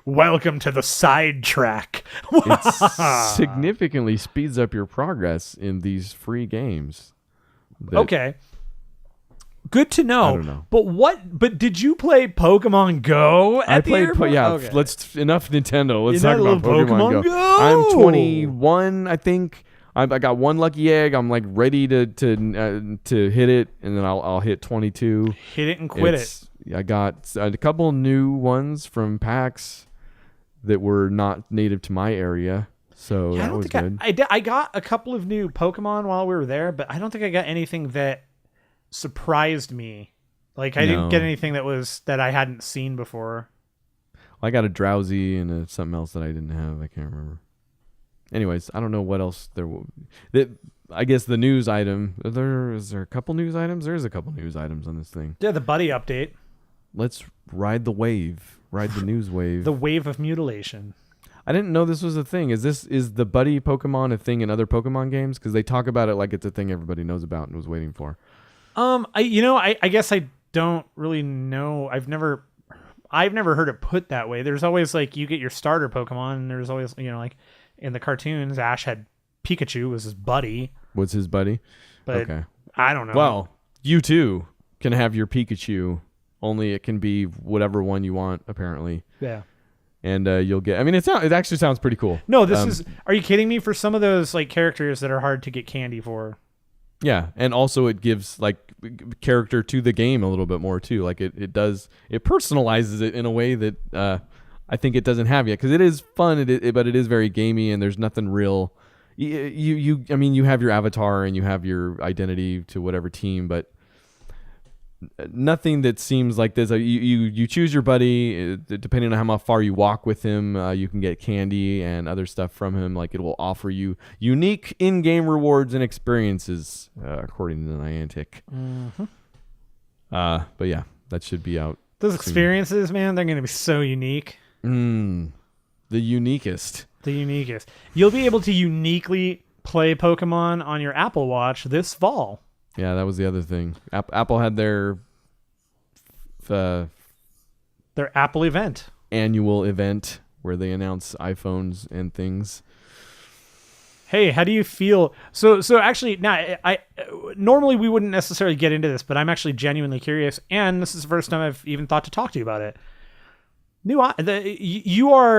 Welcome to the sidetrack. It significantly speeds up your progress in these free games. Okay. Good to know. I don't know. But did you play Pokemon Go at the airport? Okay. Enough Nintendo. Let's You talk know, about Pokemon Go. I'm 21, I think. I got one lucky egg. I'm like ready to hit it, and then I'll hit 22. Hit it and quit it. I got a couple new ones from PAX that were not native to my area, so that was good. I got a couple of new Pokemon while we were there, but I don't think I got anything that surprised me. Like I didn't get anything that I hadn't seen before. I got a Drowsy and something else that I didn't have. I can't remember. Anyways, I don't know what else there was. I guess the news item. Is there a couple news items? There is a couple news items on this thing. Yeah, the buddy update. Let's ride the wave. Ride the news wave. The wave of mutilation. I didn't know this was a thing. Is the buddy Pokemon a thing in other Pokemon games? Because they talk about it like it's a thing everybody knows about and was waiting for. I guess I don't really know. I've never heard it put that way. There's always like you get your starter Pokemon, and there's always like in the cartoons, Ash had Pikachu was his buddy. What's his buddy? But okay. I don't know. Well, you too can have your Pikachu. Only it can be whatever one you want, apparently. Yeah. And you'll get. I mean, it actually sounds pretty cool. No, this is. Are you kidding me? For some of those like characters that are hard to get candy for. Yeah, and also it gives like character to the game a little bit more too. Like it personalizes it in a way that I think it doesn't have yet, because it is fun. But it is very gamey, and there's nothing real. I mean, you have your avatar and you have your identity to whatever team, but nothing that seems like this. You choose your buddy depending on how far you walk with him. You can get candy and other stuff from him. Like it will offer you unique in-game rewards and experiences, according to Niantic. Mm-hmm. But yeah, that should be out. Those soon. experiences, man, they're gonna be so unique. The uniquest. The uniquest. You'll be able to uniquely play Pokemon on your Apple Watch this fall. Yeah, that was the other thing. Apple had their Apple event. Annual event where they announce iPhones and things. Hey, how do you feel? So actually, now I normally we wouldn't necessarily get into this, but I'm actually genuinely curious, and this is the first time I've even thought to talk to you about it. You are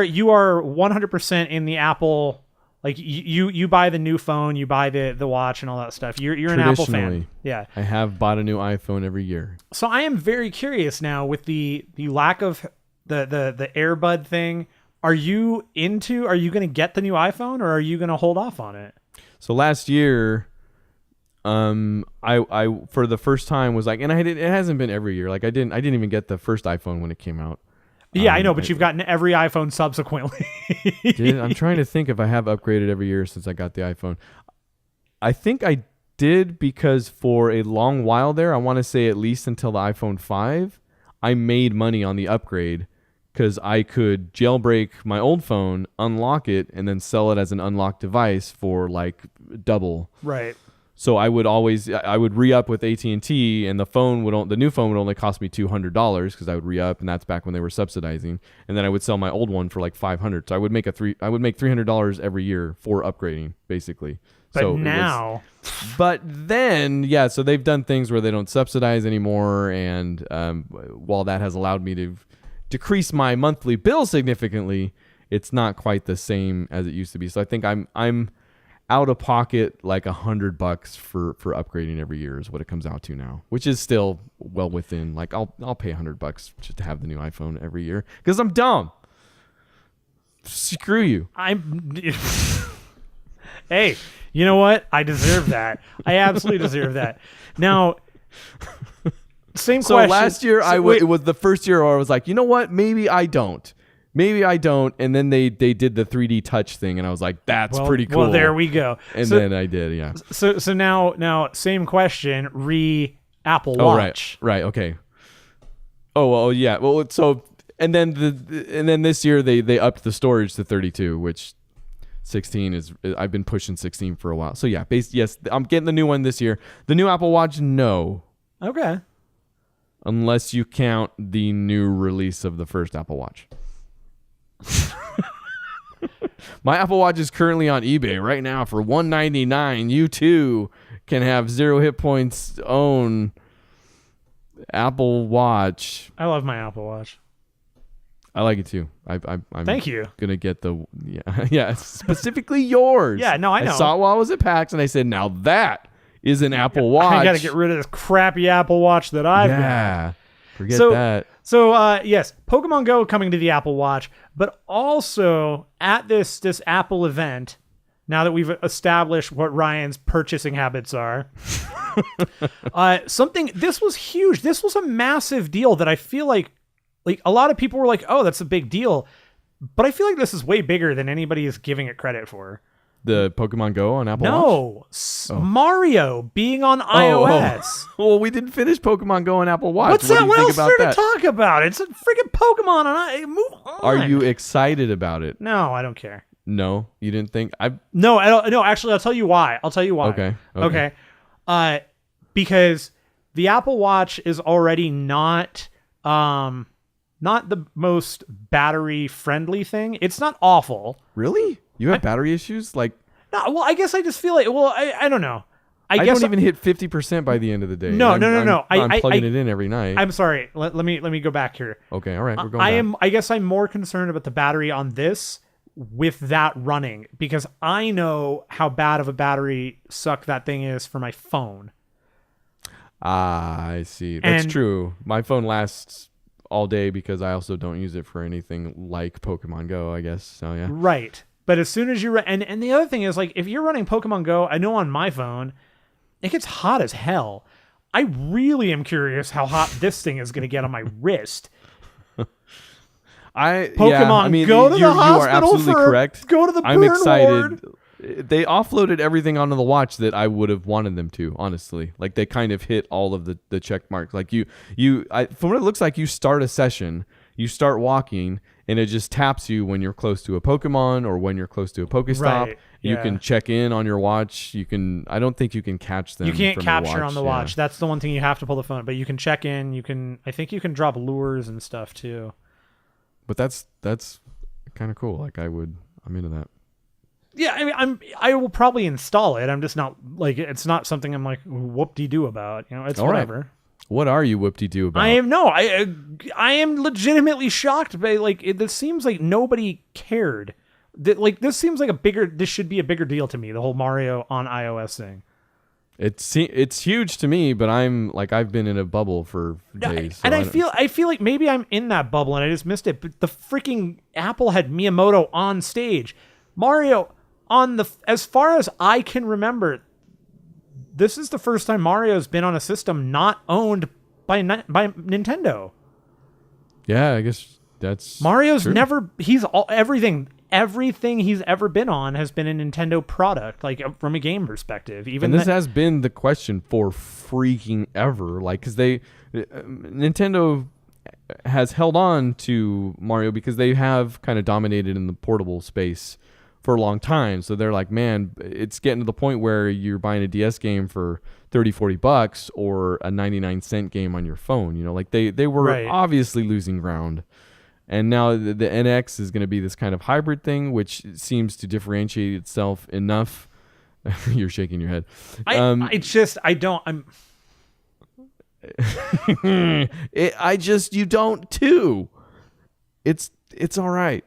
100% in the Apple. Like you buy the new phone, you buy the watch and all that stuff. You're an Apple fan. Yeah. I have bought a new iPhone every year. So I am very curious now with the lack of the AirBud thing. Are you going to get the new iPhone, or are you going to hold off on it? So last year, I for the first time was like, and it hasn't been every year. Like I didn't even get the first iPhone when it came out. Yeah, I know, but you've gotten every iPhone subsequently. I'm trying to think if I have upgraded every year since I got the iPhone. I think I did, because for a long while there, I want to say at least until the iPhone 5, I made money on the upgrade because I could jailbreak my old phone, unlock it, and then sell it as an unlocked device for like double. Right. So I would re-up with AT&T, and the new phone would only cost me $200 because I would re-up, and that's back when they were subsidizing. And then I would sell my old one for like $500. So I would make $300 every year for upgrading, basically. But then, yeah, so they've done things where they don't subsidize anymore, and while that has allowed me to decrease my monthly bill significantly, it's not quite the same as it used to be. So I think I'm out of pocket like $100 for upgrading every year is what it comes out to now, which is still well within. Like I'll pay $100 just to have the new iPhone every year because I'm dumb. Screw you. Hey, you know what? I deserve that. I absolutely deserve that. Now, same question. So last year it was the first year where I was like, you know what? Maybe I don't. maybe I don't. And then they did the 3D touch thing, and I was like, that's pretty cool. Well, there we go. And then I did, yeah. So now same question. Apple Watch. Right. Okay. Oh well, yeah. Well, so and then this year they upped the storage to 32, which 16 is. I've been pushing 16 for a while. So yeah, yes, I'm getting the new one this year. The new Apple Watch, no. Okay. Unless you count the new release of the first Apple Watch. My Apple Watch is currently on eBay right now for $199. You too can have 0 Hit Points own Apple Watch. I love my Apple Watch. I like it too. I'm Thank you. Gonna get the yeah specifically yours. Yeah, no, I know. I saw it while I was at PAX, and I said, now that is an Apple Watch. I gotta get rid of this crappy Apple Watch that I've got. Yeah, forget that. So yes, Pokemon Go coming to the Apple Watch, but also at this Apple event. Now that we've established what Ryan's purchasing habits are, this was huge. This was a massive deal that I feel like a lot of people were like, oh, that's a big deal. But I feel like this is way bigger than anybody is giving it credit for. The Pokemon Go on Apple Watch? No, Mario being on iOS. Well, we didn't finish Pokemon Go on Apple Watch. What's that? What else is there to talk about? It's a freaking Pokemon on move on. Are you excited about it? No, I don't care. No, you didn't think No, I don't. No, actually, I'll tell you why. Okay. Because the Apple Watch is already not the most battery friendly thing. It's not awful. Really? You have battery issues? Like, no. Well, I guess I just feel like. Well, I don't know. I guess don't even hit 50% by the end of the day. No. I'm plugging it in every night. I'm sorry. Let me go back here. Okay. All right. We're going back. I guess I'm more concerned about the battery on this with that running, because I know how bad of a battery suck that thing is for my phone. I see. That's true. My phone lasts all day because I also don't use it for anything like Pokemon Go, I guess. So yeah. Right. But as soon as you and the other thing is, like, if you're running Pokemon Go, I know on my phone it gets hot as hell. I really am curious how hot this thing is going to get on my wrist. Pokemon, go to the hospital. You are absolutely correct. Go to the burn I'm excited. ward. They offloaded everything onto the watch that I would have wanted them to, honestly. Like, they kind of hit all of the check marks. Like, from what it looks like, you start a session, you start walking, and it just taps you when you're close to a Pokemon or when you're close to a Pokestop. Right, yeah. You can check in on your watch. I don't think you can catch them. You can't from capture your watch. On the watch. That's the one thing you have to pull the phone. But you can check in. I think you can drop lures and stuff too. But that's kind of cool. Like, I'm into that. Yeah, I mean, I will probably install it. I'm just not like, it's not something I'm like whoop-de-doo about. You know, it's all whatever. Right. What are you whoop-de-doo about? I am legitimately shocked by, like, this seems like nobody cared. This seems like this should be a bigger deal to me, the whole Mario on iOS thing. It's huge to me, but I've been in a bubble for days. So and I feel like maybe I'm in that bubble and I just missed it. But the freaking Apple had Miyamoto on stage. Mario as far as I can remember, this is the first time Mario's been on a system not owned by Nintendo. Yeah, I guess that's Mario's true. Never. Everything he's ever been on has been a Nintendo product, like from a game perspective. And this has been the question for freaking ever, like, because Nintendo has held on to Mario because they have kind of dominated in the portable space for a long time. So they're like, man, it's getting to the point where you're buying a DS game for $30-$40 or a 99-cent game on your phone. You know, like they were obviously losing ground. And now the NX is going to be this kind of hybrid thing, which seems to differentiate itself enough. You're shaking your head. You don't too. It's all right.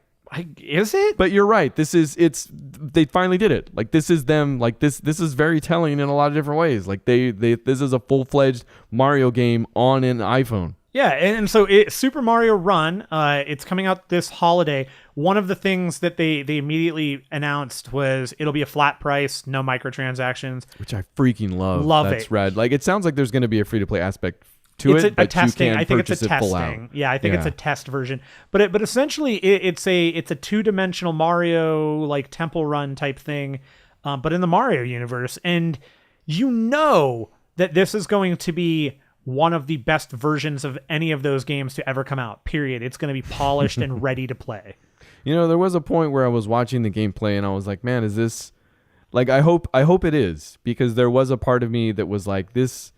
Is it? But you're right. They finally did it. Like, this is them. Like, this is very telling in a lot of different ways. Like, this is a full-fledged Mario game on an iPhone. Yeah, and so Super Mario Run, it's coming out this holiday. One of the things that they immediately announced was it'll be a flat price, no microtransactions. Which I freaking love. Love it. That's rad. Like, it sounds like there's going to be a free-to-play aspect to it's it, a but testing. you can I think it's purchase a it full out. testing. Yeah, I think it's a test version. But essentially it's a two-dimensional Mario like temple run type thing, but in the Mario universe. And you know that this is going to be one of the best versions of any of those games to ever come out. Period. It's going to be polished and ready to play. You know, there was a point where I was watching the gameplay and I was like, man, is this like, I hope it is, because there was a part of me that was like, this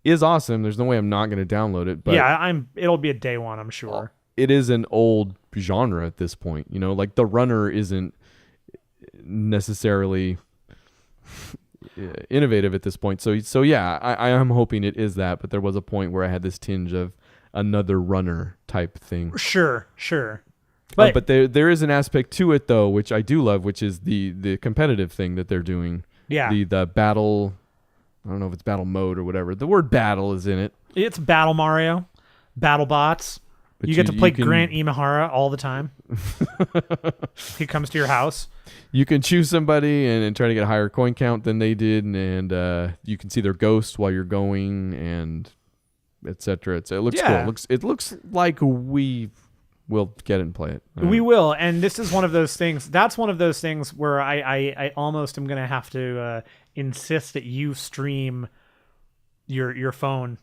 is awesome. There's no way I'm not going to download it. But yeah, it'll be a day one, I'm sure. It is an old genre at this point. You know, like the runner isn't necessarily innovative at this point. So yeah, I am hoping it is that, but there was a point where I had this tinge of another runner type thing. Sure. But there is an aspect to it though, which I do love, which is the competitive thing that they're doing. Yeah. The battle, I don't know if it's battle mode or whatever. The word battle is in it. It's Battle Mario, Battle Bots. But you get to play can, Grant Imahara all the time. He comes to your house. You can choose somebody and try to get a higher coin count than they did, and you can see their ghost while you're going, and etc. It looks cool. It looks like we will get it and play it. We will, and this is one of those things. That's one of those things where I almost am going to have to insist that you stream your phone.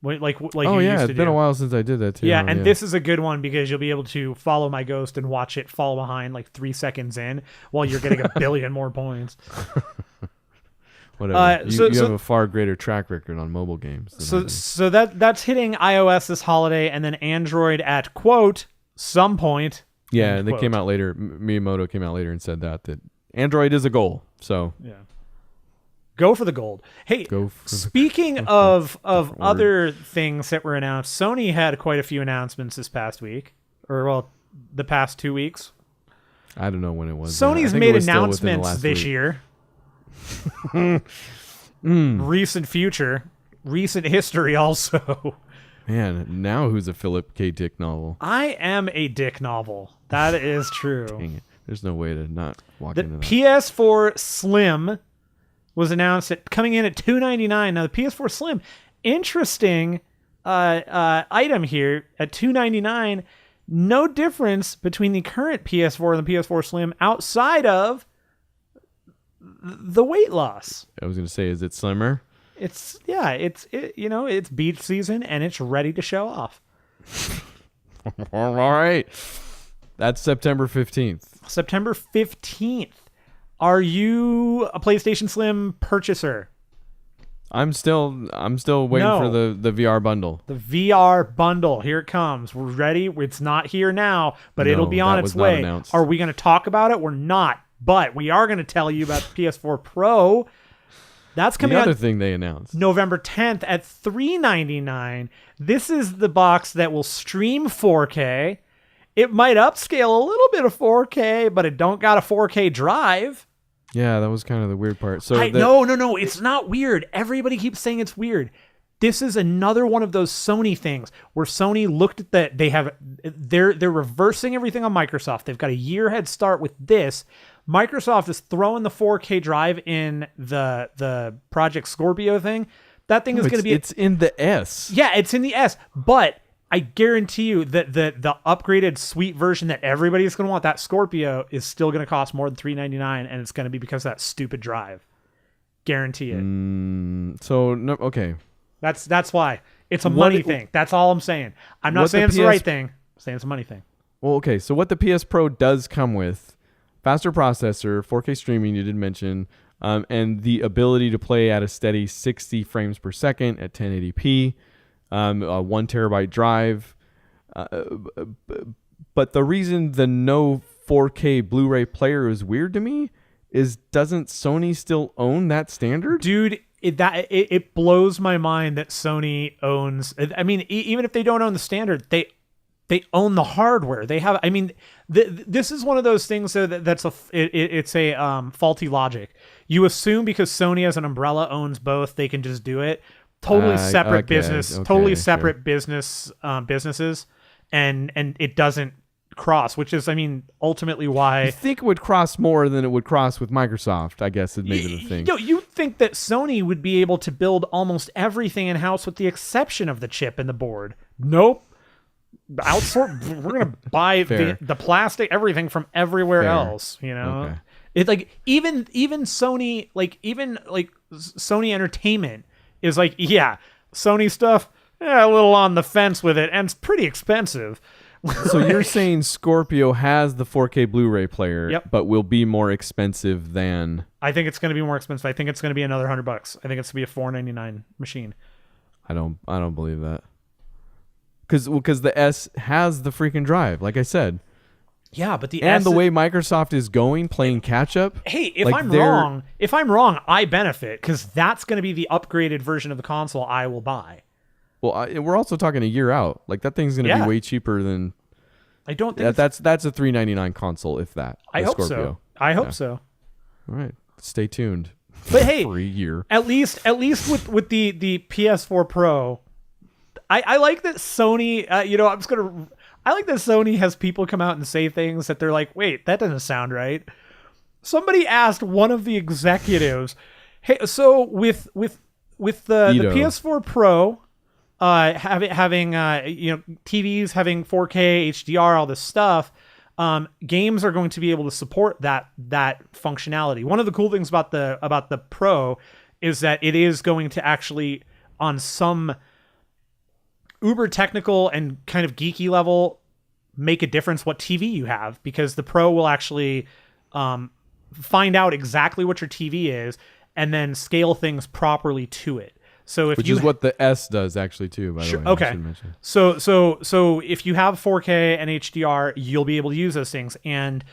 Like oh you yeah, used to it's been do. a while since I did that too. Yeah, and this is a good one because you'll be able to follow my ghost and watch it fall behind like 3 seconds in while you're getting a billion more points. Whatever. You have a far greater track record on mobile games. So that's hitting iOS this holiday, and then Android at quote some point. Yeah, they came out later. Miyamoto came out later and said that Android is a goal. So yeah. Go for the gold. Hey, speaking of other things that were announced, Sony had quite a few announcements this past week, or the past 2 weeks. I don't know when it was. Sony's made announcements this year. Recent future, recent history also. Man, now who's a Philip K. Dick novel? I am a Dick novel. That is true. Dang it. There's no way to not walk the into that. PS4 Slim was announced coming in at $299. Now the PS4 Slim, interesting item here at $299. No difference between the current PS4 and the PS4 Slim outside of the weight loss. I was going to say, is it slimmer? It's beach season and it's ready to show off. All right. That's September 15th. September 15th. Are you a PlayStation Slim purchaser? I'm still waiting for the VR bundle. The VR bundle. Here it comes. We're ready. It's not here now, but it'll be on its way. Are we going to talk about it? We're not. But we are going to tell you about the PS4 Pro. That's coming out. The other thing they announced. November 10th at $399. This is the box that will stream 4K. It might upscale a little bit of 4K, but it don't got a 4K drive. Yeah, that was kind of the weird part. So no, it's not weird. Everybody keeps saying it's weird. This is another one of those Sony things where Sony looked at they're reversing everything on Microsoft. They've got a year head start with this. Microsoft is throwing the 4K drive in the Project Scorpio thing. That thing is going to be... It's in the S. Yeah, it's in the S. But I guarantee you that the upgraded sweet version that everybody's going to want, that Scorpio, is still going to cost more than $399, and it's going to be because of that stupid drive. Guarantee it. So, no, okay. That's why. It's a money thing. That's all I'm saying. I'm not saying it's the right thing. I'm saying it's a money thing. Well, okay. So what the PS Pro does come with, faster processor, 4K streaming, you did mention, and the ability to play at a steady 60 frames per second at 1080p, a 1 terabyte drive. But the reason the no 4K Blu-ray player is weird to me is, doesn't Sony still own that standard? Dude, it blows my mind that Sony owns... I mean, even if they don't own the standard, they own the hardware. They have... I mean, this is one of those things that's a faulty logic. You assume because Sony as an umbrella owns both, they can just do it. Totally separate business. Okay, totally separate businesses, and it doesn't cross, which is, I mean, ultimately why... You think it would cross more than it would cross with Microsoft, I guess, is maybe the thing. You think that Sony would be able to build almost everything in-house with the exception of the chip and the board. Nope. Outsource. We're going to buy the plastic, everything from everywhere else, you know? Okay. It like even Sony, Sony Entertainment is like, yeah, Sony stuff, a little on the fence with it, and it's pretty expensive. So you're saying Scorpio has the 4K Blu-ray player, Yep. but will be more expensive than... I think it's going to be more expensive. I think it's going to be another $100. I think it's going to be a $499 machine. I don't believe that. Because the S has the freaking drive, like I said. Yeah, but the and the way Microsoft is going, playing catch up. Hey, if I'm wrong, I benefit because that's going to be the upgraded version of the console I will buy. Well, we're also talking a year out. Like that thing's going to be way cheaper than. I don't think that's a $399 console, if that. I hope Scorpio. so. I hope so. All right, stay tuned. But hey, for a year. At least with the PS4 Pro, I like that Sony. I like that Sony has people come out and say things that they're like, wait, that doesn't sound right. Somebody asked one of the executives, hey, so with the PS4 Pro. Having TVs having 4K HDR, all this stuff, games are going to be able to support that functionality. One of the cool things about the Pro is that it is going to actually, on some uber technical and kind of geeky level, make a difference what TV you have, because the Pro will actually find out exactly what your TV is and then scale things properly to it. So Which is what the S does actually too, by the way. Okay. So if you have 4K and HDR, you'll be able to use those things, and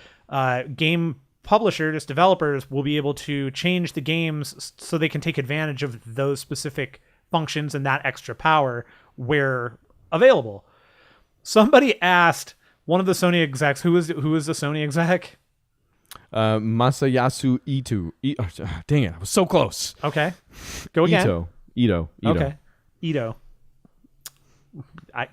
game publishers, developers will be able to change the games so they can take advantage of those specific functions and that extra power where available. Somebody asked one of the Sony execs, who is the Sony exec? Masayasu Ito. Dang it, I was so close. Okay. Go again. Ito. Okay. Ito. I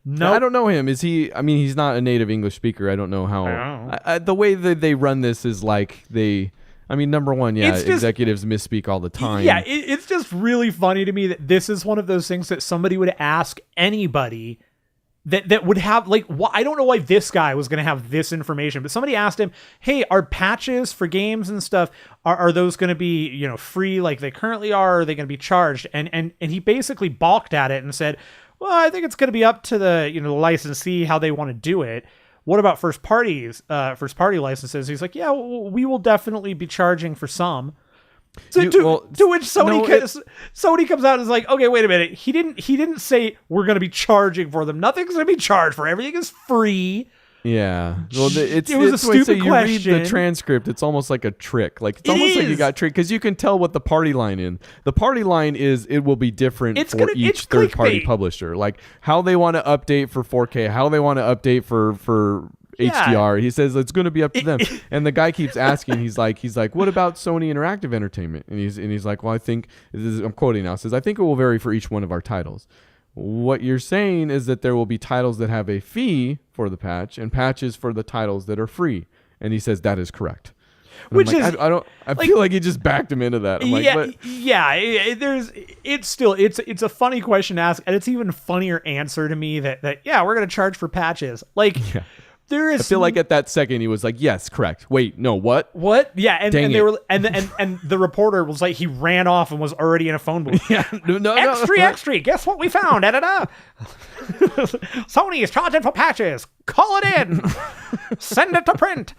don't know him. Is he? I mean, he's not a native English speaker. I don't know how. The way that they run this is like they. I mean, number one, executives misspeak all the time. Yeah, it's just really funny to me that this is one of those things that somebody would ask anybody that would have, like, I don't know why this guy was going to have this information, but somebody asked him, hey, are patches for games and stuff, are those going to be, free like they currently are, or are they going to be charged? And he basically balked at it and said, well, I think it's going to be up to the, the licensee how they want to do it. What about first party licenses? He's like, yeah, we will definitely be charging for some. So to which Sony comes out and is like, okay, wait a minute. He didn't say we're going to be charging for them. Nothing's going to be charged for. Everything is free. Yeah. Well, it was a stupid question. You read the transcript, it's almost like a trick. Like it's almost like you got tricked because you can tell what the party line is. The party line is it will be different for each third-party publisher. Like how they want to update for 4K, how they want to update for HDR. He says it's going to be up to them. And the guy keeps asking. He's like, what about Sony Interactive Entertainment? And he's like, well, I think I'm quoting now. Says I think it will vary for each one of our titles. What you're saying is that there will be titles that have a fee for the patch and patches for the titles that are free. And he says that is correct. And Which like, is I feel like he just backed him into that. I'm like, it's a funny question to ask, and it's even funnier answer to me that we're going to charge for patches. Like I feel like at that second he was like, yes, correct. Wait, no, what? Yeah, and they were and the reporter was like, he ran off and was already in a phone booth. Yeah, extra. Guess what we found? Sony is charging for patches. Call it in. Send it to print.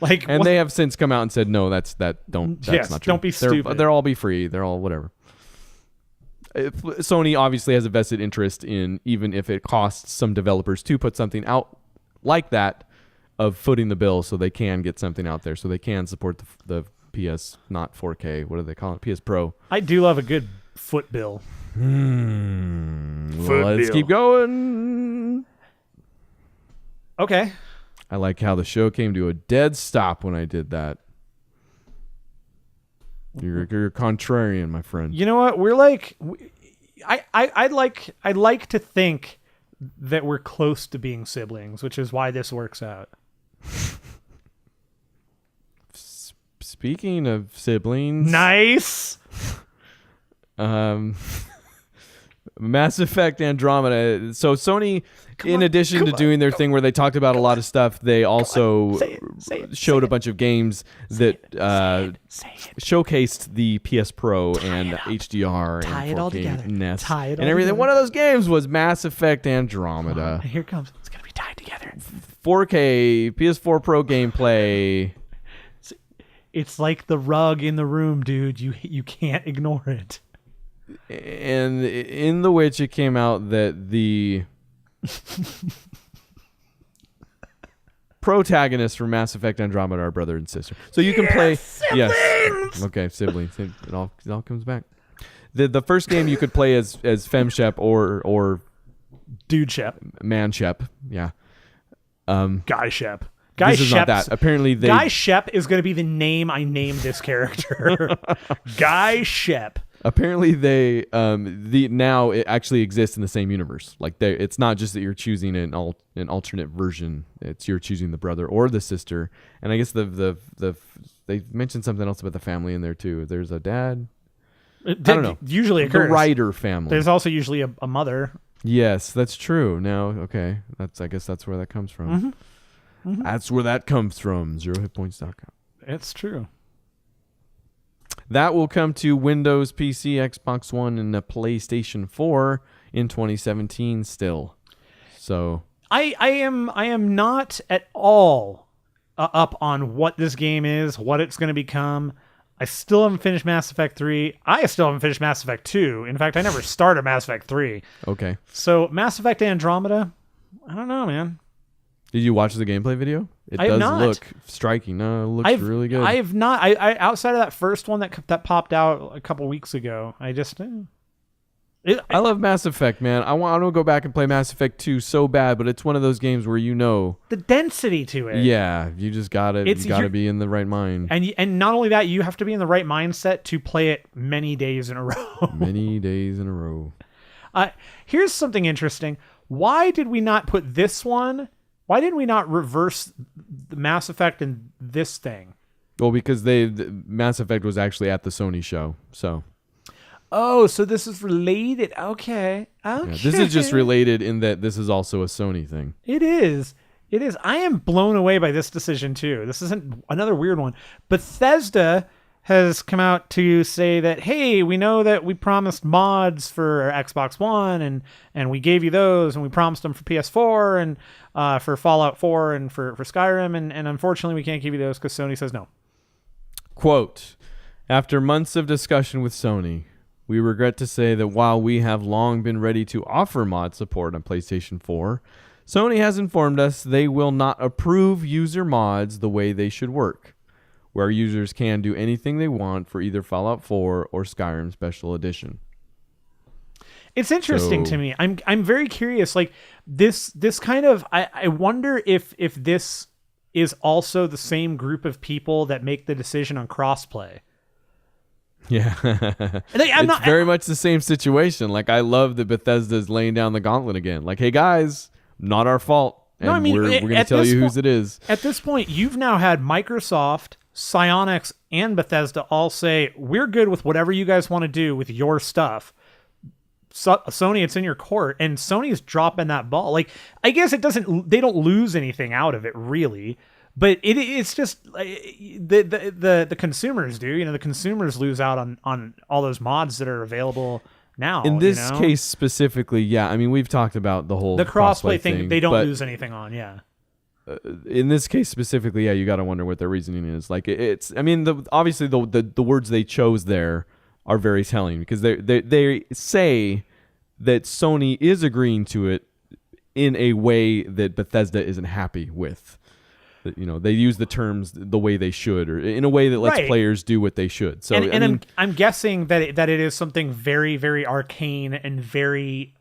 Like, and they have since come out and said, no, that's not true. Don't be stupid. They'll all be free. They're all whatever. Sony obviously has a vested interest in, even if it costs some developers to put something out like that, of footing the bill so they can get something out there, so they can support the PS, not 4K. What do they call it? PS Pro. I do love a good foot bill. Let's keep going. Okay. I like how the show came to a dead stop when I did that. You're a contrarian, my friend. You know what? We're like, I'd like to think that we're close to being siblings, which is why this works out. speaking of siblings, Nice. Mass Effect Andromeda. So Sony, in addition to doing their thing where they talked about a lot of stuff, they also showed a bunch of games that showcased the PS Pro and HDR and 4K NES and everything. One of those games was Mass Effect Andromeda. Here it comes. It's gonna be tied together. 4K PS4 Pro gameplay. It's like the rug in the room, dude. You can't ignore it. And in the which it came out that the protagonists from Mass Effect Andromeda are brother and sister. So you can play siblings! Yes. Okay, siblings. It all comes back. The first game you could play as FemShep or Dude Shep. Man Shep. Yeah. Guy Shep. Guy this is not that. Apparently Guy Shep is going to be the name I name this character. Guy Shep. Apparently they now it actually exists in the same universe. Like it's not just that you're choosing an alternate version. It's you're choosing the brother or the sister. And I guess the they mentioned something else about the family in there too. There's a dad. I don't know. Usually occurs. The Ryder family. There's also usually a mother. Yes, that's true. Now, okay, I guess that's where that comes from. Mm-hmm. Mm-hmm. That's where that comes from. 0HITPOINTS.com. It's true. That will come to Windows, PC, Xbox One, and the PlayStation 4 in 2017 still. So I am not at all up on what this game is, what it's going to become. I still haven't finished Mass Effect 3. I still haven't finished Mass Effect 2. In fact, I never started Mass Effect 3. Okay. So Mass Effect Andromeda, I don't know, man. Did you watch the gameplay video? It I have does not. Look striking. No, it looks really good. I have not. I outside of that first one that popped out a couple weeks ago, I just. I love Mass Effect, man. I want to go back and play Mass Effect 2 so bad, but it's one of those games where the density to it. Yeah, you just got to be in the right mind. And not only that, you have to be in the right mindset to play it many days in a row. Many days in a row. Here's something interesting. Why did we not put this one? Why didn't we not reverse the Mass Effect and this thing? Well, because Mass Effect was actually at the Sony show, so. Oh, so this is related. Okay. Yeah, this is just related in that this is also a Sony thing. It is. I am blown away by this decision too. This isn't another weird one. Bethesda has come out to say that, hey, we know that we promised mods for Xbox One and we gave you those and we promised them for PS4 and for Fallout 4 and for Skyrim and unfortunately we can't give you those because Sony says no. Quote, after months of discussion with Sony, we regret to say that while we have long been ready to offer mod support on PlayStation 4, Sony has informed us they will not approve user mods the way they should work, where users can do anything they want for either Fallout 4 or Skyrim Special Edition. It's interesting to me. I'm very curious. Like this kind of I wonder if this is also the same group of people that make the decision on crossplay. Yeah. It's very much the same situation. Like I love that Bethesda's laying down the gauntlet again. Like, hey guys, not our fault. And no, I mean, we're going to tell you whose it is. At this point, you've now had Microsoft, Psyonix, and Bethesda all say, we're good with whatever you guys want to do with your stuff. Sony, it's in your court. And Sony's dropping that ball. Like, I guess they don't lose anything out of it, really. But it's just the consumers do. You know, the consumers lose out on all those mods that are available now. In this case specifically, yeah. I mean, we've talked about the crossplay thing. They don't lose anything on, yeah. In this case specifically, yeah, you got to wonder what their reasoning is. Like, it's. I mean, obviously the words they chose there are very telling because they say that Sony is agreeing to it in a way that Bethesda isn't happy with. You know, they use the terms the way they should, or in a way that lets players do what they should. So, I'm guessing that it is something very, very arcane and very,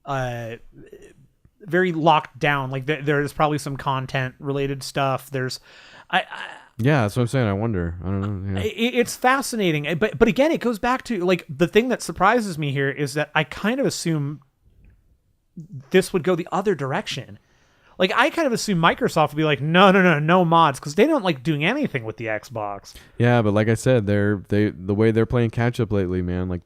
very locked down. Like there's probably some content related stuff. Yeah, that's what I'm saying. I wonder. I don't know. Yeah. It's fascinating, but again, it goes back to like the thing that surprises me here is that I kind of assume this would go the other direction. Like, I kind of assume Microsoft would be like, no mods, because they don't like doing anything with the Xbox. Yeah, but like I said, the way they're playing catch up lately, man. Like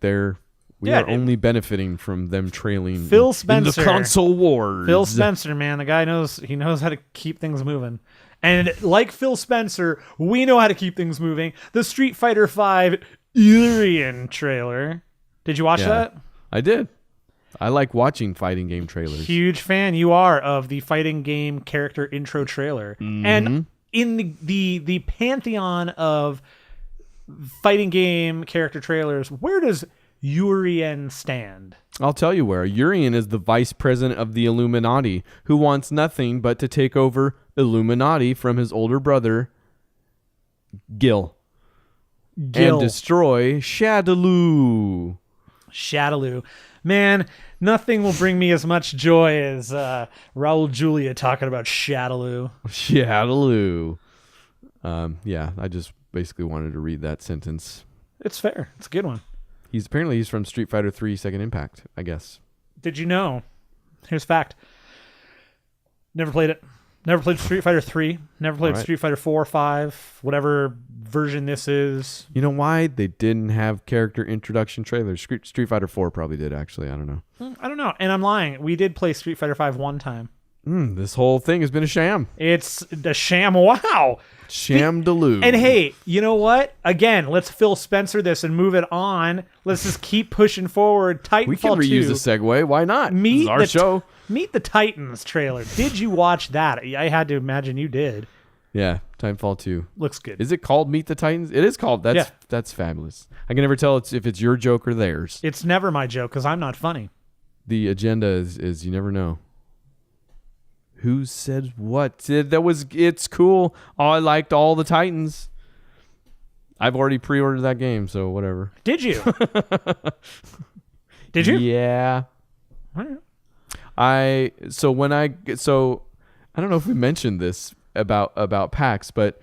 we are only benefiting from them trailing Phil Spencer in the console wars. Phil Spencer, man, the guy knows how to keep things moving. And like Phil Spencer, we know how to keep things moving. The Street Fighter V Urian trailer. Did you watch that? I did. I like watching fighting game trailers. Huge fan you are of the fighting game character intro trailer. Mm-hmm. And in the pantheon of fighting game character trailers, where does Urian stand? I'll tell you where. Urian is the vice president of the Illuminati, who wants nothing but to take over Illuminati from his older brother, Gil. And destroy Shadaloo. Shadaloo. Man, nothing will bring me as much joy as Raul Julia talking about Shadaloo. Shadaloo. Yeah, I just basically wanted to read that sentence. It's fair. It's a good one. He's from Street Fighter 3 Second Impact, I guess. Did you know? Here's fact. Never played it. Never played Street Fighter 3. Never played Street Fighter 4, 5, whatever version this is. You know why? They didn't have character introduction trailers. Street Fighter 4 probably did, actually. I don't know. I don't know. And I'm lying. We did play Street Fighter 5 one time. This whole thing has been a sham. It's a sham. Wow. Sham Deloo. And hey, you know what? Again, let's Phil Spencer this and move it on. Let's just keep pushing forward. Titanfall 2. We can reuse a segue. Why not? This is our show. Meet the Titans trailer. Did you watch that? I had to imagine you did. Yeah, Titanfall 2. Looks good. Is it called Meet the Titans? It is called. That's fabulous. I can never tell if it's your joke or theirs. It's never my joke because I'm not funny. The agenda is you never know. Who said what? It's cool. Oh, I liked all the Titans. I've already pre-ordered that game, so whatever. Did you? Did you? Yeah. All right. I don't know if we mentioned this about PAX, but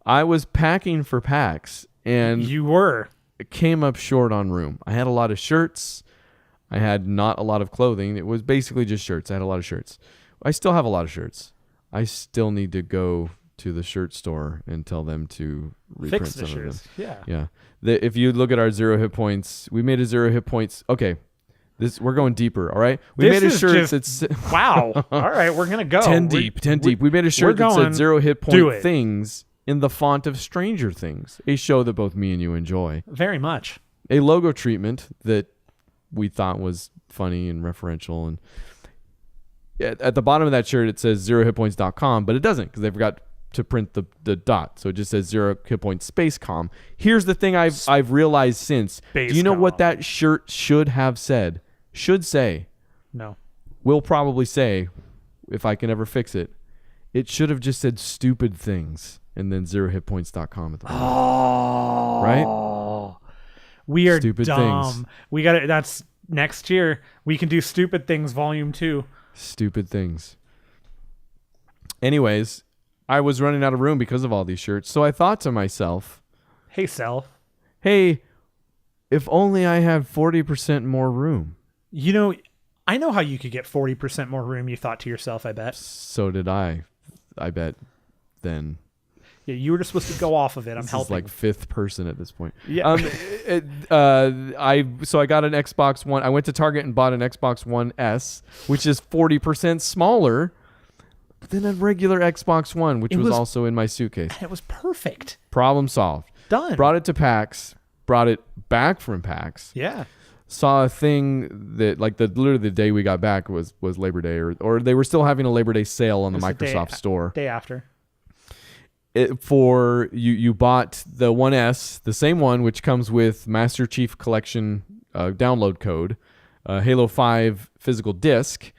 I was packing for PAX and you were. It came up short on room. I had a lot of shirts. I had not a lot of clothing. It was basically just shirts. I had a lot of shirts. I still have a lot of shirts. I still need to go to the shirt store and tell them to reprint Fix the some shirts. of them. Yeah. If you look at our 0 hit points, we made a 0 hit points. Okay. We're going deeper, all right? We made a shirt that's wow. All right, we're going to go 10 deep. We made a shirt that said 0 hit point things in the font of Stranger Things, a show that both me and you enjoy. Very much. A logo treatment that we thought was funny and referential, and at the bottom of that shirt it says 0hitpoints.com, but it doesn't because they forgot to print the dot, so it just says 0 hit points space com. Here's the thing I've realized since. Do you know what that shirt should have said? Should say. No. Will probably say, if I can ever fix it. It should have just said stupid things and then 0hitpoints.com at the bottom. Oh. Right? We are stupid dumb. Things. We got it. That's next year. We can do Stupid Things Volume 2. Stupid things. Anyways, I was running out of room because of all these shirts, so I thought to myself, hey, self. Hey, if only I had 40% more room. You know, I know how you could get 40% more room, you thought to yourself, I bet. So did I. I bet then. Yeah, you were just supposed to go off of it. I'm helping. Is like fifth person at this point. Yeah. I got an Xbox One. I went to Target and bought an Xbox One S, which is 40% smaller than a regular Xbox One, which was also in my suitcase. It was perfect. Problem solved. Done. Brought it to PAX. Brought it back from PAX. Yeah. Saw a thing that literally the day we got back was Labor Day, or they were still having a Labor Day sale on the Microsoft Store. Day after. You bought the 1S, the same one, which comes with Master Chief Collection download code, Halo 5 physical disc,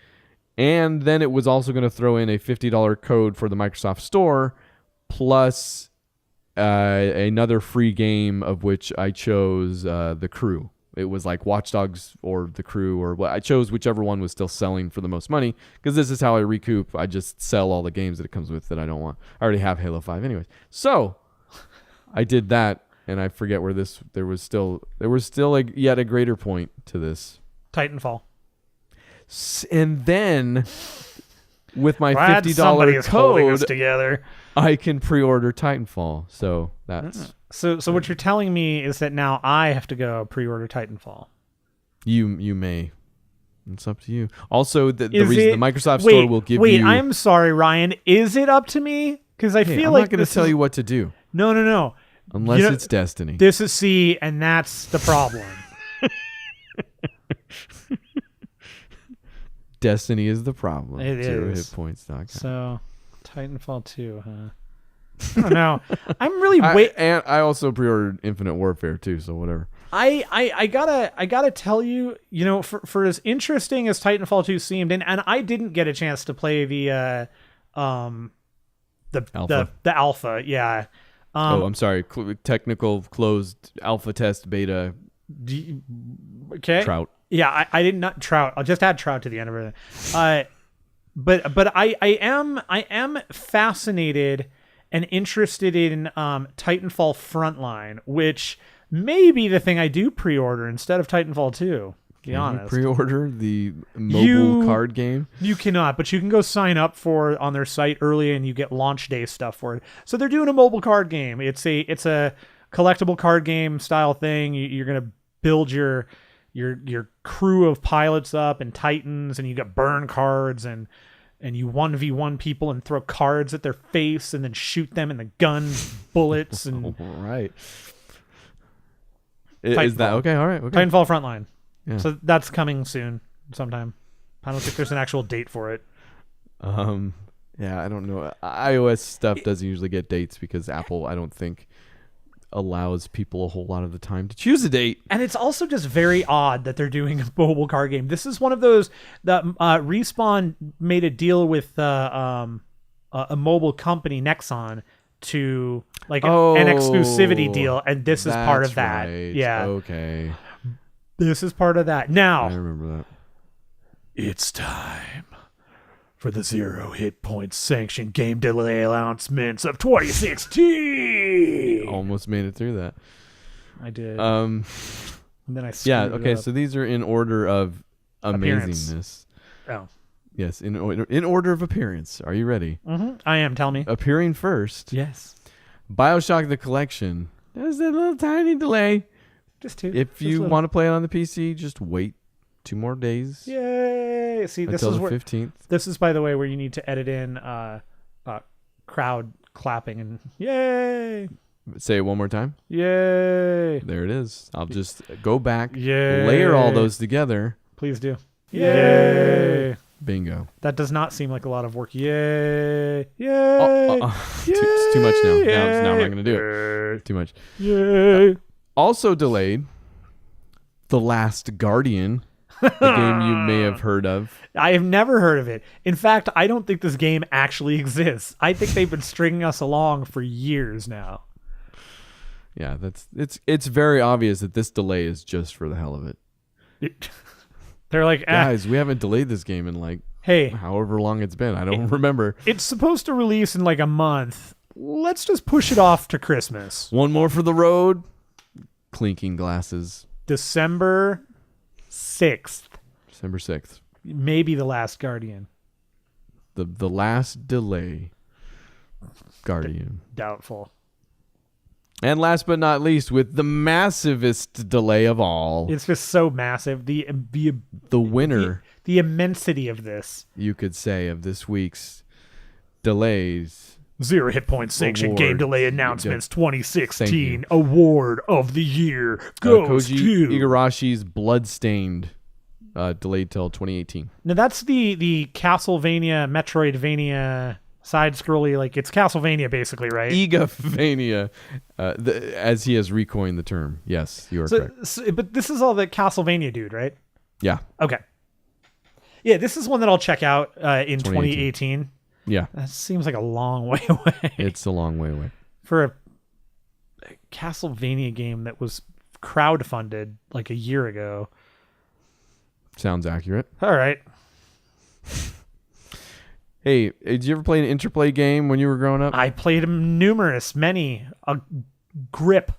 and then it was also going to throw in a $50 code for the Microsoft Store, plus another free game, of which I chose The Crew. It was like Watch Dogs or The Crew, or what I chose, whichever one was still selling for the most money, because this is how I recoup. I just sell all the games that it comes with that I don't want. I already have Halo 5 anyways. So I did that, and I forget where there was still yet a greater point to this. Titanfall. And then with my Glad $50 somebody is holding us code, together. I can pre-order Titanfall. So that's So what you're telling me is that now I have to go pre-order Titanfall. you may. It's up to you. Also, the Is reason the it- Microsoft wait, Store will give wait, you. I'm sorry, Ryan. Is it up to me? Because I Hey, feel I'm like not going to tell you what to do No. unless You know- it's Destiny. This is C, and that's the problem. Destiny is the problem. It is. 0HITPoints.com. So, Titanfall 2, huh? I don't know. I'm really And I also pre-ordered Infinite Warfare too. So whatever. I gotta tell you, for as interesting as Titanfall 2 seemed, and I didn't get a chance to play the Alpha. the alpha, yeah. I'm sorry. Technical closed alpha test beta. Okay. Trout. Yeah, I did not Trout. I'll just add Trout to the end of everything. But I am fascinated and interested in Titanfall Frontline, which may be the thing I do pre-order instead of Titanfall 2. To be honest, Pre-order the mobile card game. You cannot, but you can go sign up for it on their site early, and you get launch day stuff for it. So they're doing a mobile card game. It's a collectible card game style thing. You're gonna build your crew of pilots up and titans, and you got burn cards, and you 1v1 people and throw cards at their face and then shoot them in the gun bullets and All right. Is that okay? All right. Okay. Titanfall Frontline. Yeah. So that's coming soon sometime. I don't think there's an actual date for it. Yeah, I don't know. iOS stuff doesn't usually get dates because Apple, I don't think, allows people a whole lot of the time to choose a date. And it's also just very odd that they're doing a mobile card game. This is one of those that Respawn made a deal with a mobile company, Nexon, to an exclusivity deal, and this is part of that. Right. Yeah. Okay. This is part of that. Now, I remember that. it's time for the 0 Hit Points sanctioned game delay announcements of 2016. Almost made it through that. I did. And then I yeah. screwed it Okay. up. So these are in order of amazingness. Oh. Yes, in order of appearance. Are you ready? Mm-hmm. I am. Tell me. Appearing first, Yes. BioShock the Collection. There's a little tiny delay. Just two. If you want to play it on the PC, just wait 2 more days. Yay! See, this until is the where 15th. this is, by the way, where you need to edit in crowd clapping and yay, Say it one more time. yay, There it is. I'll just go back, yay. layer all those together. Please do. Yay! Bingo. That does not seem like a lot of work. Yay! Yay! It's too much now. Now I'm not going to do it. Too much. Yay! Also delayed, The Last Guardian, a game you may have heard of. I have never heard of it. In fact, I don't think this game actually exists. I think they've been stringing us along for years now. Yeah, it's very obvious that this delay is just for the hell of it. They're like, Guys, we haven't delayed this game in hey, however long it's been. I don't remember. it's supposed to release in like a month. Let's just push it off to Christmas. One more for the road. Clinking glasses. December 6th. December 6th. Maybe The Last Guardian. The last delay. Guardian. Doubtful. And last but not least, with the massivest delay of all, It's just so massive. The winner, the immensity of this. you could say, of this week's delays. 0 Hit Points sanctioned Award. game delay announcements Thank 2016 you. Award of the year goes Koji to Igarashi's Bloodstained, delayed till 2018. Now that's the Castlevania Metroidvania side scrolly, like it's Castlevania basically, right? Egavania, as he has recoined the term. Yes, you are correct. But this is all the Castlevania dude, right? Yeah. Okay. Yeah, this is one that I'll check out in 2018. Yeah. That seems like a long way away. It's a long way away. For a Castlevania game that was crowdfunded like a year ago. Sounds accurate. All right. Hey, did you ever play an Interplay game when you were growing up? I played them many. A grip.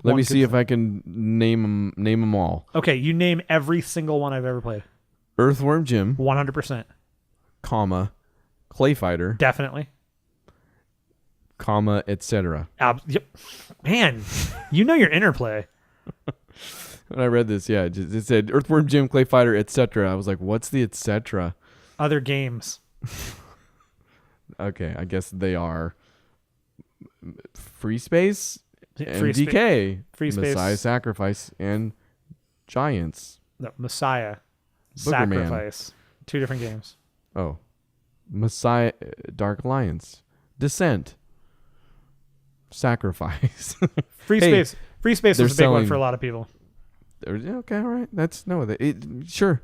Let me see if I can name them all. Okay, you name every single one I've ever played. Earthworm Jim, 100%. comma, Clay Fighter, Definitely. comma, etc. Yep. Man, you know your interplay. When I read this, yeah, it said Earthworm Jim, Clay Fighter, etc. I was like, what's the etc.? Other games. Okay, I guess they are Free Space, Free MDK, Free Space. Messiah Sacrifice, and Giants. No, Messiah. Booger Man. Sacrifice. 2 different games. Oh, Messiah, Dark Alliance, Descent, Sacrifice. Free Hey, Space. Free Space they're was a big one selling- for a lot of people. Okay, all right. That's no, sure.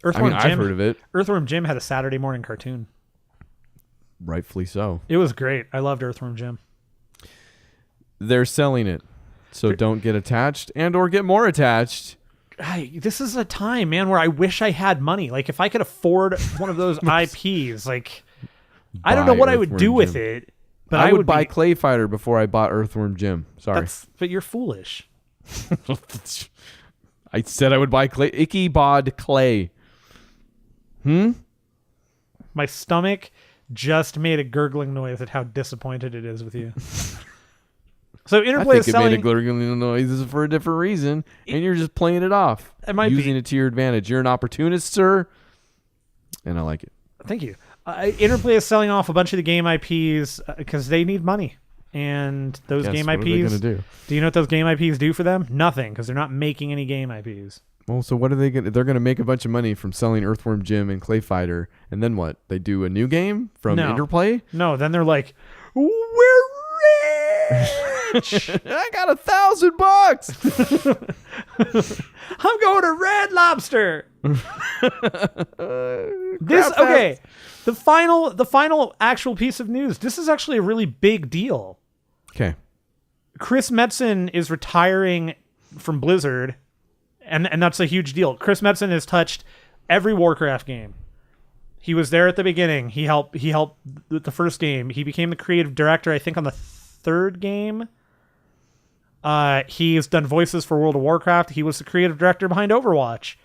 Earthworm I've Jim. heard of it. Earthworm Jim had a Saturday morning cartoon. Rightfully so. It was great. I loved Earthworm Jim. They're selling it, so don't get attached or get more attached. This is a time, man, where I wish I had money. Like, if I could afford one of those IPs, like, I don't know what I would do with it. But I would buy Clay Fighter before I bought Earthworm Jim. Sorry. But you're foolish. I said I would buy Clay. Icky Bod Clay. My stomach just made a gurgling noise at how disappointed it is with you. So I Interplay think is it made a selling. gurgling noise for a different reason, and you're just playing it off. It might be. Using it to your advantage. You're an opportunist, sir, and I like it. Thank you. Interplay is selling off a bunch of the game IPs because they need money. And those Yes, game what IPs. are they gonna do? Do you know what those game IPs do for them? Nothing, because they're not making any game IPs. Well, so what are they going to... They're going to make a bunch of money from selling Earthworm Jim and Clay Fighter, and then what? They do a new game from No. Interplay? No, then they're like, we're rich. I got $1,000. I'm going to Red Lobster. Okay. The final actual piece of news. This is actually a really big deal. Okay. Chris Metzen is retiring from Blizzard, and that's a huge deal. Chris Metzen has touched every Warcraft game. He was there at the beginning. He helped with the first game. He became the creative director, I think, on the 3rd game. He's done voices for World of Warcraft. He was the creative director behind Overwatch.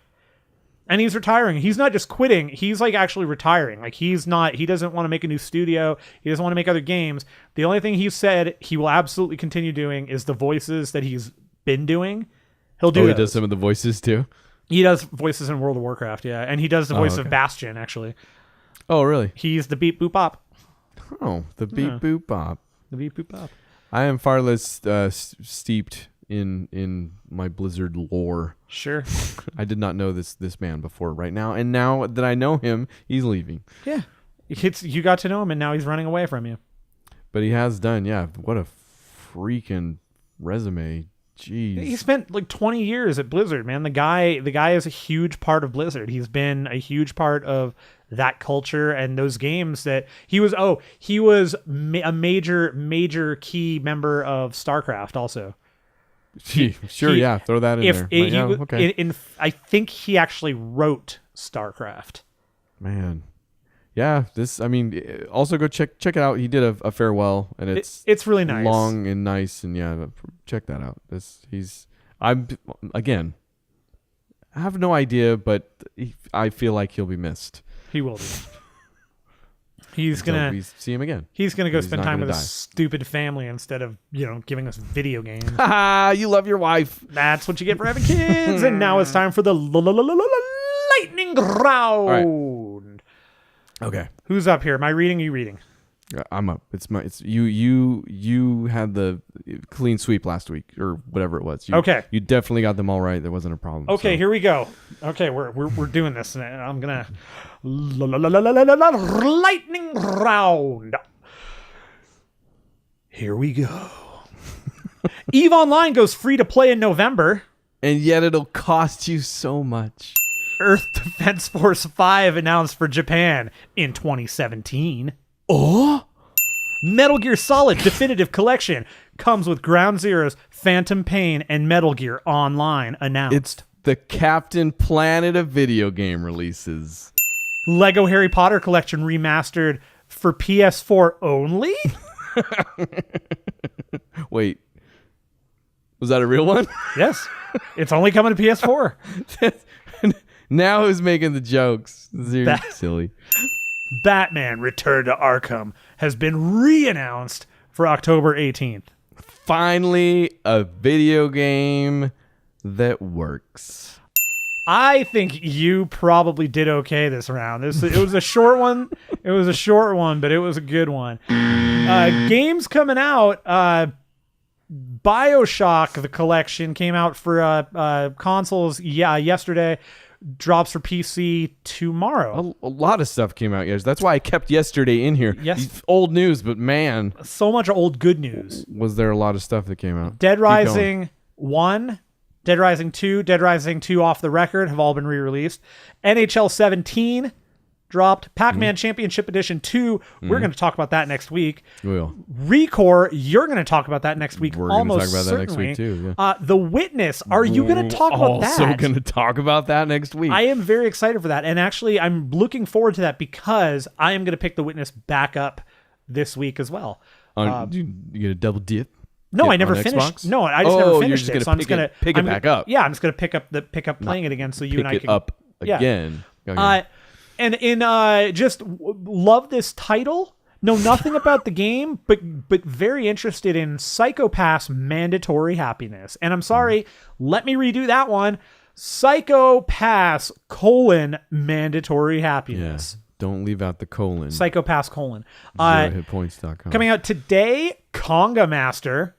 And he's retiring. He's not just quitting. He's like actually retiring. Like he doesn't want to make a new studio. He doesn't want to make other games. The only thing he said he will absolutely continue doing is the voices that he's been doing. He'll do he does some of the voices too? He does voices in World of Warcraft, yeah. And he does the voice of okay. Bastion, actually. Oh, really? He's the beep boop bop. Oh, the beep boop bop. The beep boop bop. I am far less steeped in my Blizzard lore. Sure. I did not know this man before right now, and now that I know him, he's leaving. Yeah. You got to know him, and now he's running away from you. But he has done, yeah. What a freaking resume. Jeez. He spent like 20 years at Blizzard, man. The guy is a huge part of Blizzard. He's been a huge part of that culture and those games that he was a major key member of StarCraft also. Sure, yeah, throw that in there. Okay. I think he actually wrote StarCraft. Man. Yeah, also go check it out. He did a farewell, and it's really nice. Long and nice, and yeah, check that out. I have no idea, but I feel like he'll be missed. He will be. He's gonna we see him again. He's gonna go spend time with die. his stupid family instead of giving us video games. Ha! You love your wife. That's what you get for having kids. And now it's time for the lightning round. Okay. Who's up here? Am I reading? Are you reading? I'm up. It's you. You had the clean sweep last week or whatever it was. Okay. You definitely got them all right. There wasn't a problem. Okay, so. Here we go. Okay, we're doing this, and I'm gonna lightning round. Here we go. EVE Online goes free to play in November, and yet it'll cost you so much. Earth Defense Force 5 announced for Japan in 2017. Oh? Metal Gear Solid Definitive Collection comes with Ground Zeroes, Phantom Pain, and Metal Gear Online announced. It's the Captain Planet of video game releases. Lego Harry Potter Collection remastered for PS4 only? Wait. Was that a real one? Yes. It's only coming to PS4. Now who's making the jokes? Silly. Batman Return to Arkham has been re-announced for October 18th. Finally, a video game that works. I think you probably did okay this round. It was a short one. It was a short one, but it was a good one. Games coming out. BioShock, the collection, came out for consoles yesterday. Drops for PC tomorrow. A lot of stuff came out yesterday. That's why I kept yesterday in here. Yes. Old news, but man. So much old good news. Was there a lot of stuff that came out? Dead Rising 1, Dead Rising 2, Dead Rising 2 Off the Record have all been re-released. NHL 17 dropped. Pac-Man Championship Edition 2. We're going to talk about that next week. We will. Recore, you're going to talk about that next week. We're going to talk about certainly. that next week too. Yeah. The Witness, are you going to talk about that? Also going to talk about that next week. I am very excited for that. And actually, I'm looking forward to that because I am going to pick The Witness back up this week as well. You get a double dip? No, I never finished. Xbox? No, I just never finished it. So I'm just going to pick it back up. Yeah, I'm just going to pick up playing it again so you and I can pick it up again. Yeah. And just love this title. Know nothing about the game, but very interested in Psycho Pass Mandatory Happiness. And I'm sorry, let me redo that one. Psycho Pass : Mandatory Happiness. Yeah. Don't leave out the colon. Psycho Pass : 0HITPOINTS.com. Coming out today, Conga Master.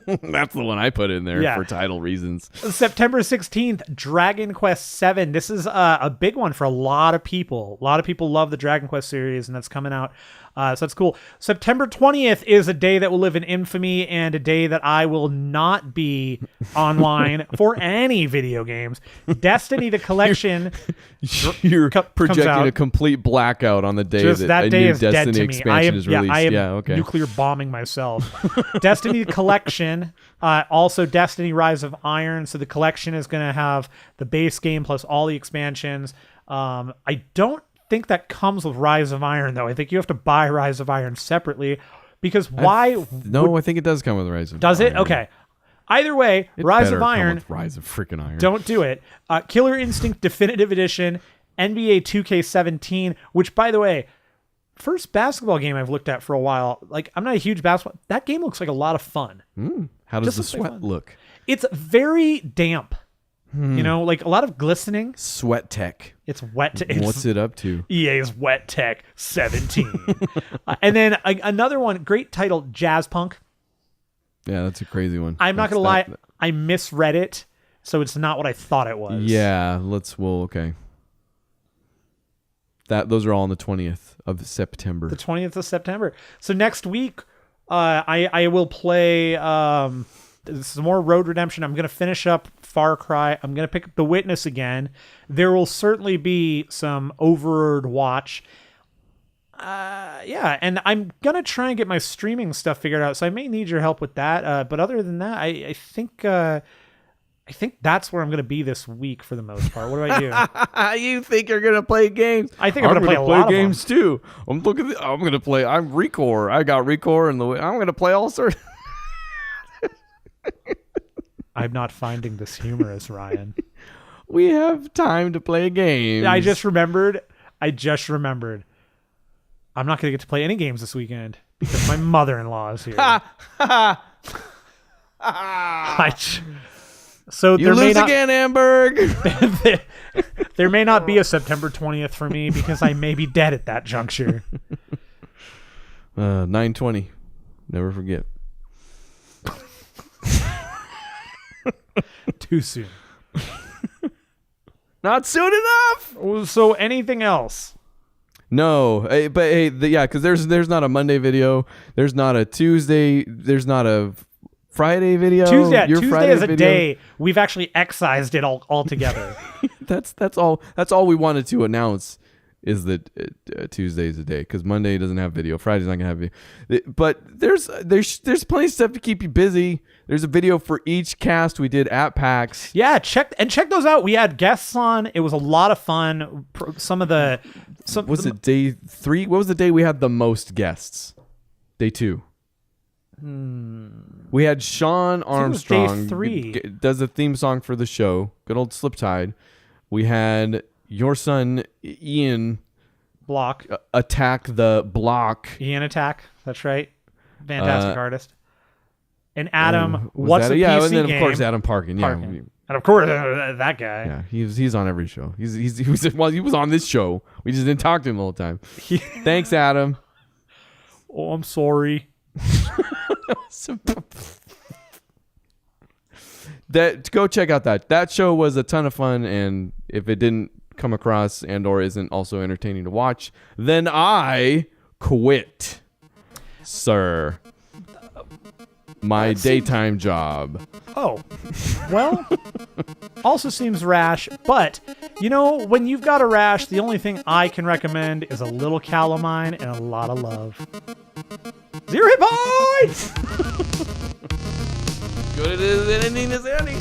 That's the one I put in there for title reasons. September 16th, Dragon Quest VII. This is a big one for a lot of people. A lot of people love the Dragon Quest series, and that's coming out. So that's cool. September 20th is a day that will live in infamy and a day that I will not be online for any video games. Destiny, the collection. You're projecting a complete blackout on the day that a day new is dead Destiny to me. expansion is released. I am nuclear bombing myself. Destiny, the collection. Also Destiny Rise of Iron. So the collection is going to have the base game plus all the expansions. I don't think that comes with Rise of Iron, though. I think you have to buy Rise of Iron separately because why? I think it does come with Rise of Iron. Does it? Okay. Either way, Rise of Iron. Rise of freaking Iron. Don't do it. Killer Instinct Definitive Edition, NBA 2K17, which, by the way, first basketball game I've looked at for a while. Like, I'm not a huge basketball. That game looks like a lot of fun. How does the sweat look? It's very damp. You know, like a lot of glistening. Sweat tech. It's wet. What's it up to? EA's Wet Tech 17. And then another one, great title, Jazz Punk. Yeah, that's a crazy one. I'm not going to lie. I misread it, so it's not what I thought it was. Yeah, okay. Those are all on the 20th of September. The 20th of September. So next week, I will play some more Road Redemption. I'm going to finish up Far Cry. I'm going to pick up The Witness again. There will certainly be some Overwatch. And I'm going to try and get my streaming stuff figured out, so I may need your help with that. But other than that, I think that's where I'm going to be this week for the most part. What do I do? You think you're going to play games? I think I'm going to play a lot of games them. too. I'm going to play. I'm Recore. I got Recore, and I'm going to play all sorts. I'm not finding this humorous, Ryan. We have time to play games. I just remembered. I'm not going to get to play any games this weekend because my mother-in-law is here. So you lose again, Amberg. There may not be a September 20th for me because I may be dead at that juncture. 9/20. Never forget. Too soon. Not soon enough. So anything else? No, because there's not a Monday video. There's not a Tuesday. There's not a Friday video. Tuesday Friday is a video. day. We've actually excised it all together. That's all. That's all we wanted to announce is that Tuesday is a day because Monday doesn't have video. Friday's not gonna have video. But there's plenty of stuff to keep you busy. There's a video for each cast we did at PAX. Yeah, check those out. We had guests on. It was a lot of fun. Was it day 3? What was the day we had the most guests? Day 2. Hmm. We had Sean Armstrong. Day 3 does the theme song for the show. Good old Sliptide. We had your son Ian Block. Attack the Block. Ian Attack. That's right. Fantastic artist. And Adam, what's a PC and then game? of course Adam Parkin. Yeah, And of course that guy. yeah. He's on every show. He was on this show. We just didn't talk to him the whole time. Thanks, Adam. Oh, I'm sorry. Go check out that show was a ton of fun, and if it didn't come across and or isn't also entertaining to watch, then I quit, sir. My daytime job. Oh, well, also seems rash, but you know, when you've got a rash, the only thing I can recommend is a little calamine and a lot of love. 0 hit points! Good at it ending this ending.